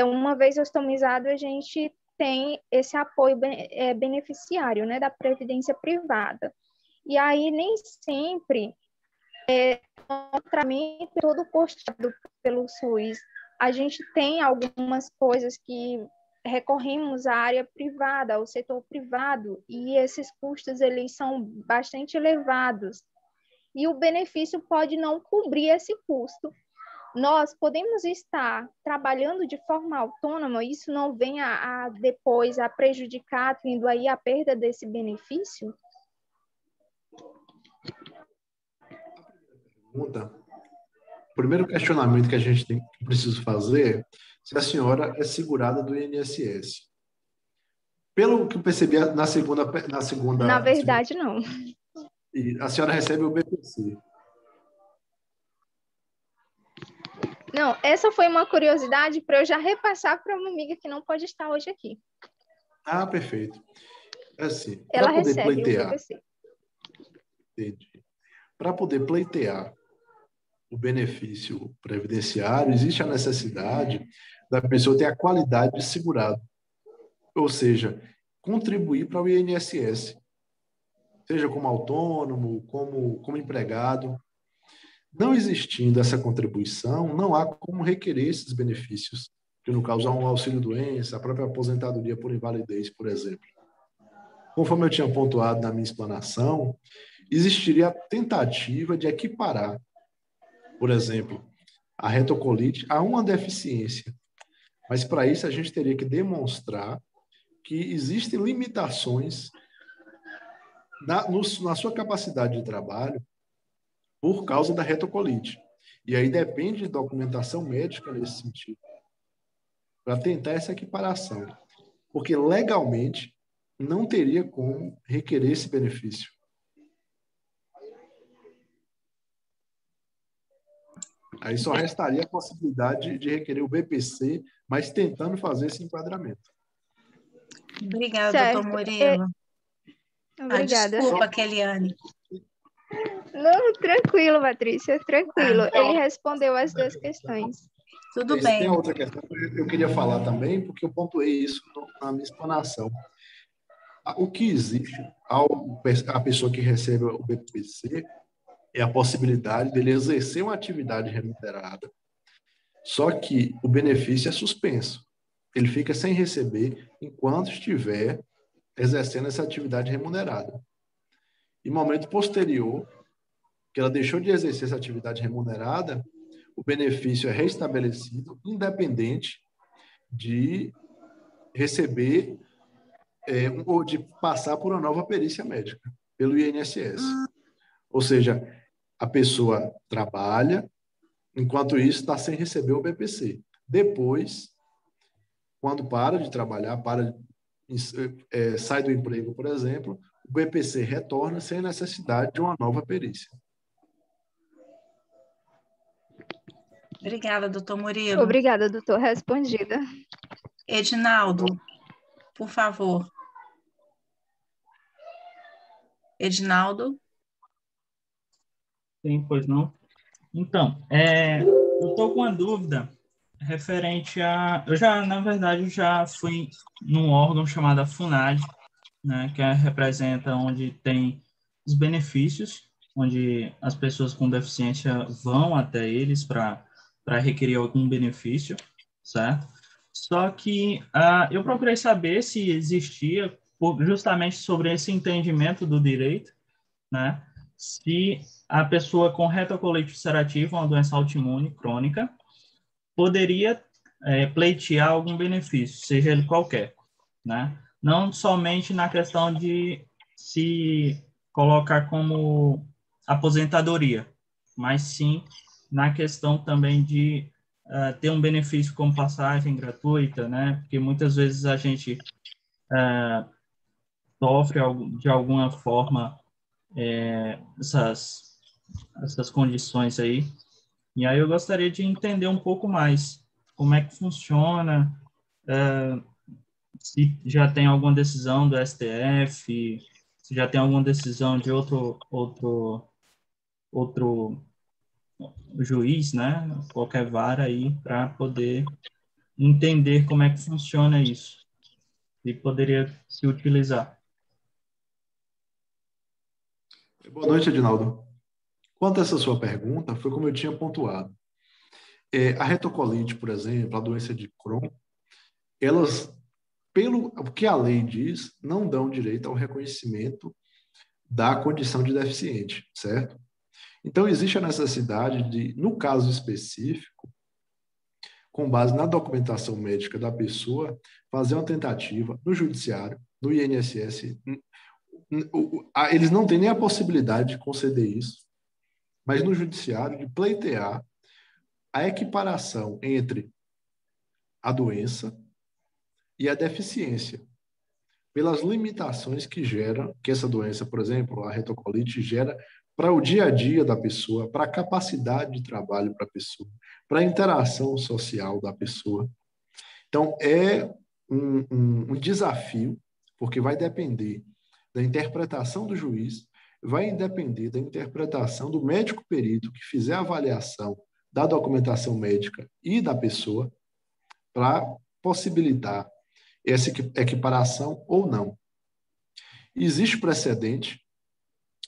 Uma vez ostomizado, a gente tem esse apoio beneficiário, né, da previdência privada. E aí, nem sempre o tratamento é todo custeado pelo SUS. A gente tem algumas coisas que recorremos à área privada, ao setor privado, e esses custos eles são bastante elevados. E o benefício pode não cobrir esse custo. Nós podemos estar trabalhando de forma autônoma, isso não vem depois a prejudicar, tendo aí a perda desse benefício? Pergunta. O primeiro questionamento que a gente precisa fazer é se a senhora é segurada do INSS. Pelo que eu percebi na segunda... Na verdade, não. A senhora recebe o BPC. Não, essa foi uma curiosidade para eu já repassar para uma amiga que não pode estar hoje aqui. Ah, perfeito. Assim, para Ela poder recebe o pleitear, BPC. para poder pleitear o benefício previdenciário, existe a necessidade da pessoa ter a qualidade de segurado, ou seja, contribuir para o INSS, seja como autônomo, como empregado. Não existindo essa contribuição, não há como requerer esses benefícios, que no caso há um auxílio-doença, a própria aposentadoria por invalidez, por exemplo. Conforme eu tinha pontuado na minha explanação, existiria a tentativa de equiparar, por exemplo, a retocolite a uma deficiência. Mas, para isso, a gente teria que demonstrar que existem limitações na sua capacidade de trabalho por causa da retocolite. E aí depende de documentação médica nesse sentido, para tentar essa equiparação. Porque, legalmente, não teria como requerer esse benefício. Aí só restaria a possibilidade de requerer o BPC, mas tentando fazer esse enquadramento. Obrigada, Certo. doutor Murilo. Obrigada. Desculpa, Keliane. Não, tranquilo, Patrícia, tranquilo. Ele respondeu as duas questões. Tudo Tem bem. outra questão que eu queria falar também, porque eu pontuei isso na minha explanação. O que existe a pessoa que recebe o BPC é a possibilidade dele exercer uma atividade remunerada, só que o benefício é suspenso. Ele fica sem receber enquanto estiver exercendo essa atividade remunerada. Em momento posterior, que ela deixou de exercer essa atividade remunerada, o benefício é restabelecido, independente de receber ou de passar por uma nova perícia médica pelo INSS. Ou seja, a pessoa trabalha, enquanto isso está sem receber o BPC. Depois, quando para de trabalhar, sai do emprego, por exemplo, o BPC retorna sem necessidade de uma nova perícia. Obrigada, doutor Murilo. Obrigada, doutor. Respondida. Edinaldo, por favor. Edinaldo? Sim, pois não. Então, eu estou com uma dúvida referente a... na verdade, já fui num órgão chamado FUNAD, né, que representa onde tem os benefícios, onde as pessoas com deficiência vão até eles para requerer algum benefício, certo? Só que eu procurei saber se existia, justamente sobre esse entendimento do direito, né, se a pessoa com retocolite ulcerativa, uma doença autoimune crônica, poderia pleitear algum benefício, seja ele qualquer, né? Não somente na questão de se colocar como aposentadoria, mas sim na questão também de ter um benefício como passagem gratuita, né? Porque muitas vezes a gente sofre de alguma forma essas condições aí. E aí eu gostaria de entender um pouco mais como é que funciona, se já tem alguma decisão do STF, se já tem alguma decisão de outro juiz, né? Qualquer vara aí, para poder entender como é que funciona isso e poderia se utilizar. Boa noite, Edinaldo. Quanto a essa sua pergunta, foi como eu tinha pontuado. A retocolite, por exemplo, a doença de Crohn, elas, pelo que a lei diz, não dão direito ao reconhecimento da condição de deficiente, certo? Então, existe a necessidade de, no caso específico, com base na documentação médica da pessoa, fazer uma tentativa no judiciário, no INSS. Eles não têm nem a possibilidade de conceder isso, mas no judiciário, de pleitear a equiparação entre a doença e a deficiência, pelas limitações que essa doença, por exemplo, a retocolite, gera para o dia a dia da pessoa, para a capacidade de trabalho para a pessoa, para a interação social da pessoa. Então, é um desafio, porque vai depender da interpretação do juiz, vai depender da interpretação do médico perito que fizer a avaliação da documentação médica e da pessoa para possibilitar essa equiparação ou não. Existe precedente,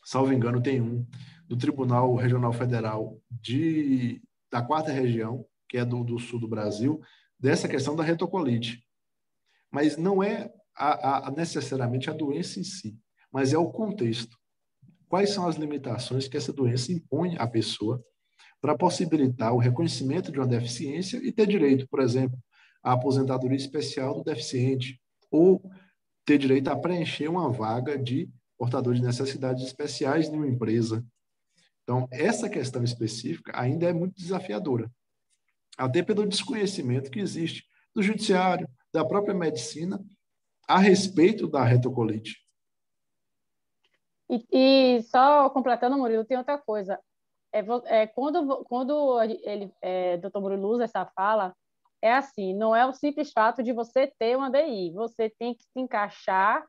salvo engano, tem um do Tribunal Regional Federal da 4ª Região, que é do sul do Brasil, dessa questão da retocolite. Mas não é necessariamente a doença em si, mas é o contexto. Quais são as limitações que essa doença impõe à pessoa para possibilitar o reconhecimento de uma deficiência e ter direito, por exemplo, à aposentadoria especial do deficiente, ou ter direito a preencher uma vaga de portador de necessidades especiais em uma empresa. Então, essa questão específica ainda é muito desafiadora, até pelo desconhecimento que existe do judiciário, da própria medicina, a respeito da retocolite. E só completando, Murilo, tem outra coisa. Quando Dr. Murilo usa essa fala, é assim, não é o simples fato de você ter uma DI, você tem que se encaixar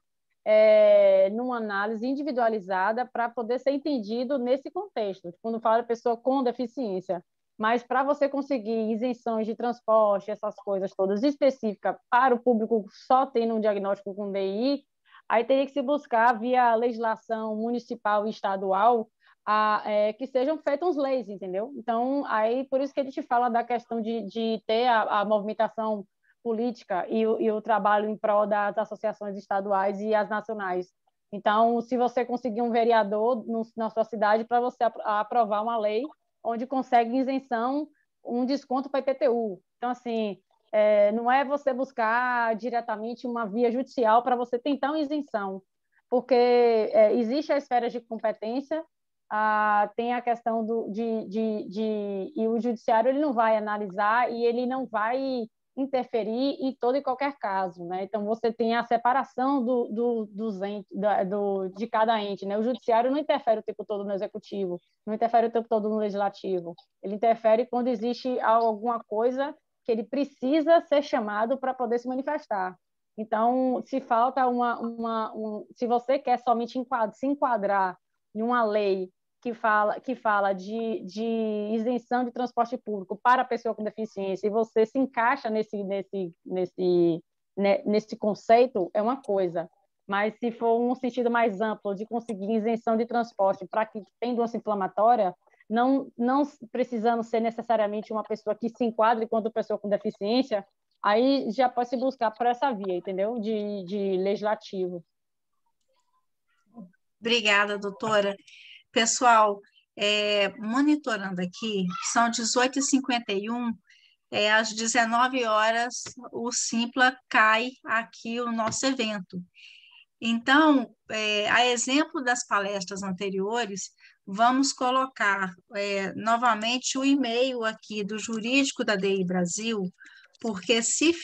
numa análise individualizada para poder ser entendido nesse contexto, quando fala de pessoa com deficiência. Mas para você conseguir isenções de transporte, essas coisas todas específicas para o público só tendo um diagnóstico com DI, aí teria que se buscar via legislação municipal e estadual que sejam feitas leis, entendeu? Então, aí por isso que a gente fala da questão de ter a movimentação política e o trabalho em prol das associações estaduais e as nacionais. Então, se você conseguir um vereador na sua cidade para você aprovar uma lei onde consegue isenção, um desconto para IPTU. Então, assim, não é você buscar diretamente uma via judicial para você tentar uma isenção, porque existe a esfera de competência, tem a questão e o judiciário ele não vai analisar e ele não vai interferir em todo e qualquer caso, né? Então você tem a separação de cada ente, né? O judiciário não interfere o tempo todo no executivo, não interfere o tempo todo no legislativo, ele interfere quando existe alguma coisa que ele precisa ser chamado para poder se manifestar. Então, se falta se você quer somente se enquadrar em uma lei que fala de isenção de transporte público para a pessoa com deficiência e você se encaixa nesse conceito, é uma coisa. Mas se for um sentido mais amplo de conseguir isenção de transporte para quem tem doença inflamatória, não precisando ser necessariamente uma pessoa que se enquadre enquanto pessoa com deficiência, aí já pode se buscar por essa via, entendeu? De legislativo. Obrigada, doutora. Pessoal, monitorando aqui, são 18h51, às 19 horas, o Simpla cai aqui o nosso evento. Então, a exemplo das palestras anteriores, vamos colocar novamente o e-mail aqui do jurídico da DI Brasil, porque se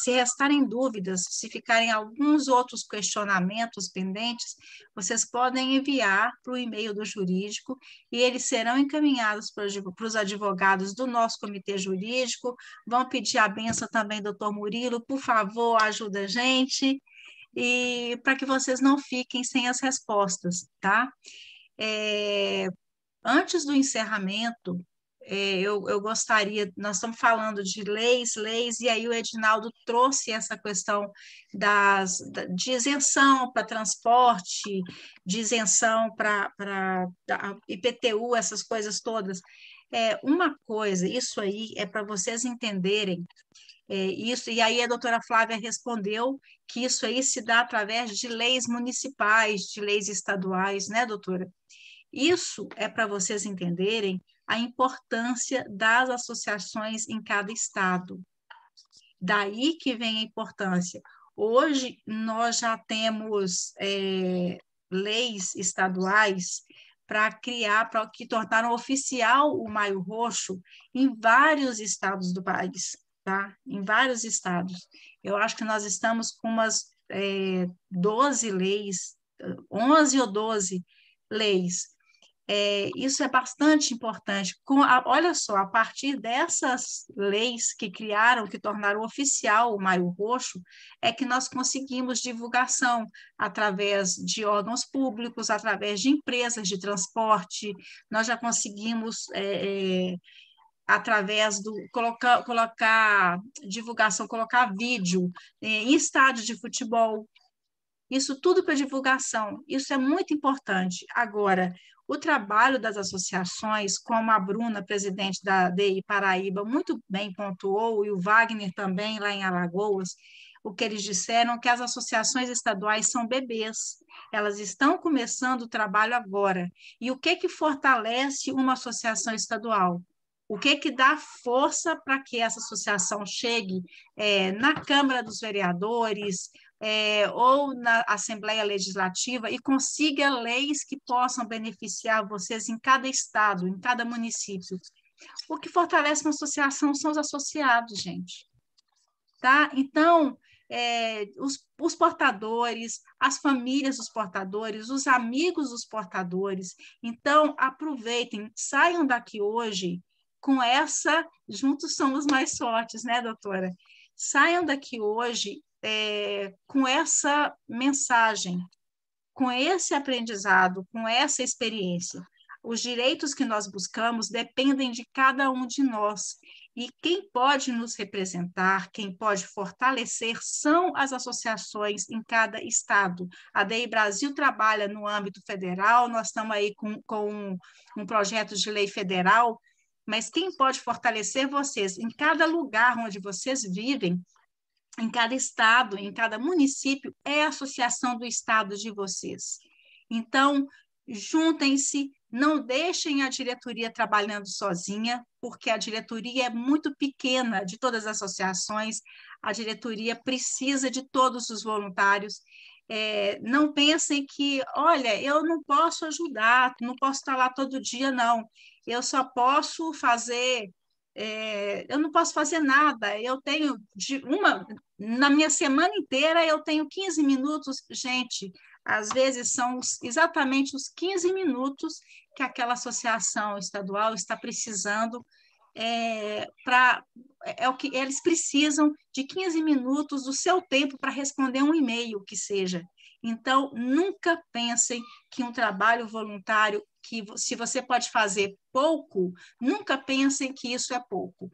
restarem dúvidas, se ficarem alguns outros questionamentos pendentes, vocês podem enviar para o e-mail do jurídico e eles serão encaminhados para os advogados do nosso comitê jurídico. Vão pedir a benção também, doutor Murilo, por favor, ajuda a gente, e para que vocês não fiquem sem as respostas, tá? Antes do encerramento, eu gostaria, nós estamos falando de leis, e aí o Edinaldo trouxe essa questão de isenção para transporte, de isenção para IPTU, essas coisas todas. Uma coisa, isso aí é para vocês entenderem, isso, e aí a doutora Flávia respondeu que isso aí se dá através de leis municipais, de leis estaduais, né, doutora? Isso é para vocês entenderem a importância das associações em cada estado. Daí que vem a importância. Hoje, nós já temos leis estaduais para que tornaram oficial o Maio Roxo em vários estados do país, tá? Em vários estados. Eu acho que nós estamos com umas 12 leis, 11 ou 12 leis. Isso é bastante importante. Olha só, a partir dessas leis que criaram, que tornaram oficial o Maio Roxo, é que nós conseguimos divulgação através de órgãos públicos, através de empresas de transporte, nós já conseguimos, através do colocar divulgação, colocar vídeo em estádios de futebol. Isso tudo para divulgação, isso é muito importante. Agora, o trabalho das associações, como a Bruna, presidente da DI Paraíba, muito bem pontuou, e o Wagner também, lá em Alagoas, o que eles disseram é que as associações estaduais são bebês, elas estão começando o trabalho agora. E o que fortalece uma associação estadual? O que dá força para que essa associação chegue na Câmara dos Vereadores, ou na Assembleia Legislativa e consiga leis que possam beneficiar vocês em cada estado, em cada município. O que fortalece uma associação são os associados, gente. Tá? Então, os portadores, as famílias dos portadores, os amigos dos portadores. Então, aproveitem, saiam daqui hoje com essa, juntos somos mais fortes, né, doutora? Saiam daqui hoje com essa mensagem, com esse aprendizado, com essa experiência. Os direitos que nós buscamos dependem de cada um de nós. E quem pode nos representar, quem pode fortalecer, são as associações em cada estado. A DEI Brasil trabalha no âmbito federal, nós estamos aí com um projeto de lei federal, mas quem pode fortalecer vocês em cada lugar onde vocês vivem, em cada estado, em cada município, é a associação do estado de vocês. Então, juntem-se, não deixem a diretoria trabalhando sozinha, porque a diretoria é muito pequena de todas as associações, a diretoria precisa de todos os voluntários. Não pensem que, olha, eu não posso ajudar, não posso estar lá todo dia, não. Eu só posso fazer... eu não posso fazer nada, eu tenho na minha semana inteira eu tenho 15 minutos, gente, às vezes são exatamente os 15 minutos que aquela associação estadual está precisando, o que eles precisam de 15 minutos do seu tempo para responder um e-mail, que seja. Então, nunca pensem que um trabalho voluntário, que se você pode fazer pouco, nunca pensem que isso é pouco,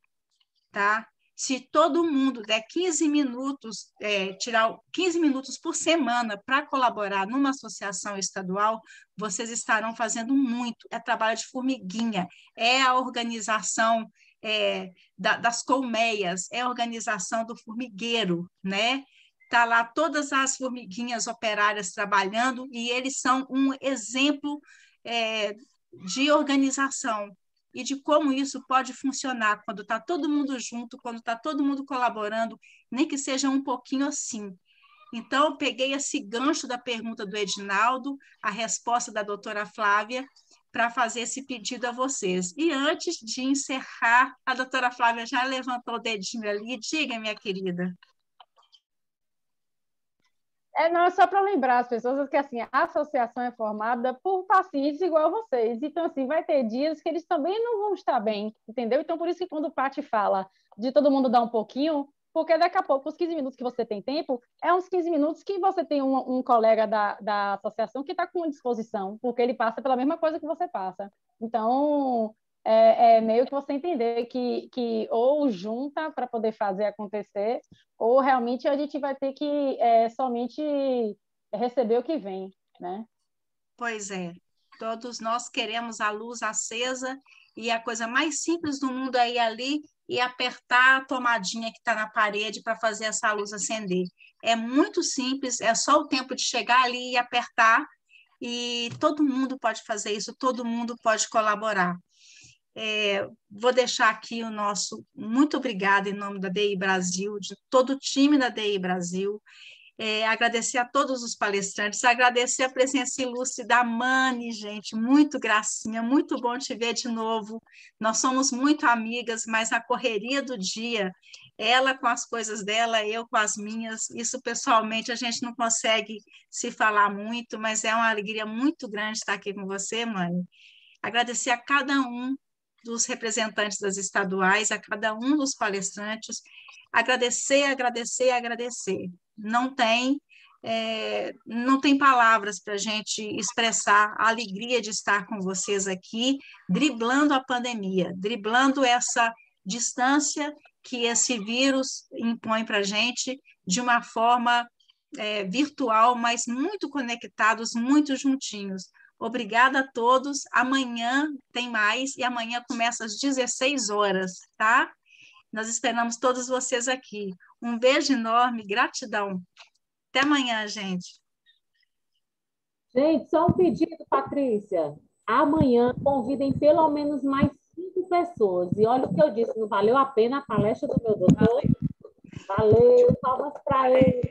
tá? Se todo mundo der 15 minutos, tirar 15 minutos por semana para colaborar numa associação estadual, vocês estarão fazendo muito. É trabalho de formiguinha, é a organização das colmeias, é a organização do formigueiro, né? Está lá todas as formiguinhas operárias trabalhando e eles são um exemplo de organização e de como isso pode funcionar quando está todo mundo junto, quando está todo mundo colaborando, nem que seja um pouquinho assim. Então, eu peguei esse gancho da pergunta do Edinaldo, a resposta da doutora Flávia, para fazer esse pedido a vocês. E antes de encerrar, a doutora Flávia já levantou o dedinho ali. Diga, minha querida. Não, é só para lembrar as pessoas que assim, a associação é formada por pacientes igual a vocês. Então, assim, vai ter dias que eles também não vão estar bem, entendeu? Então, por isso que quando o Paty fala de todo mundo dar um pouquinho, porque daqui a pouco, os 15 minutos que você tem tempo, é uns 15 minutos que você tem um colega da associação que está com disposição, porque ele passa pela mesma coisa que você passa. Então, meio que você entender que ou junta para poder fazer acontecer, ou realmente a gente vai ter que somente receber o que vem, né? Pois é, todos nós queremos a luz acesa e a coisa mais simples do mundo é ir ali e apertar a tomadinha que está na parede para fazer essa luz acender. É muito simples, é só o tempo de chegar ali e apertar, e todo mundo pode fazer isso, todo mundo pode colaborar. Vou deixar aqui o nosso muito obrigada em nome da DI Brasil, de todo o time da DI Brasil. agradecer a todos os palestrantes, agradecer a presença ilustre da Mani, gente, muito gracinha, muito bom te ver de novo. Nós somos muito amigas, mas a correria do dia, ela com as coisas dela, eu com as minhas, isso pessoalmente a gente não consegue se falar muito, mas é uma alegria muito grande estar aqui com você, Mani. Agradecer a cada um dos representantes das estaduais, a cada um dos palestrantes, agradecer, agradecer, agradecer. Não tem palavras para a gente expressar a alegria de estar com vocês aqui, driblando a pandemia, driblando essa distância que esse vírus impõe para a gente de uma forma virtual, mas muito conectados, muito juntinhos. Obrigada a todos. Amanhã tem mais, e amanhã começa às 16 horas, tá? Nós esperamos todos vocês aqui. Um beijo enorme, gratidão. Até amanhã, gente. Gente, só um pedido, Patrícia. Amanhã convidem pelo menos mais 5 pessoas. E olha o que eu disse, não valeu a pena a palestra do meu doutor? Valeu, palmas para ele.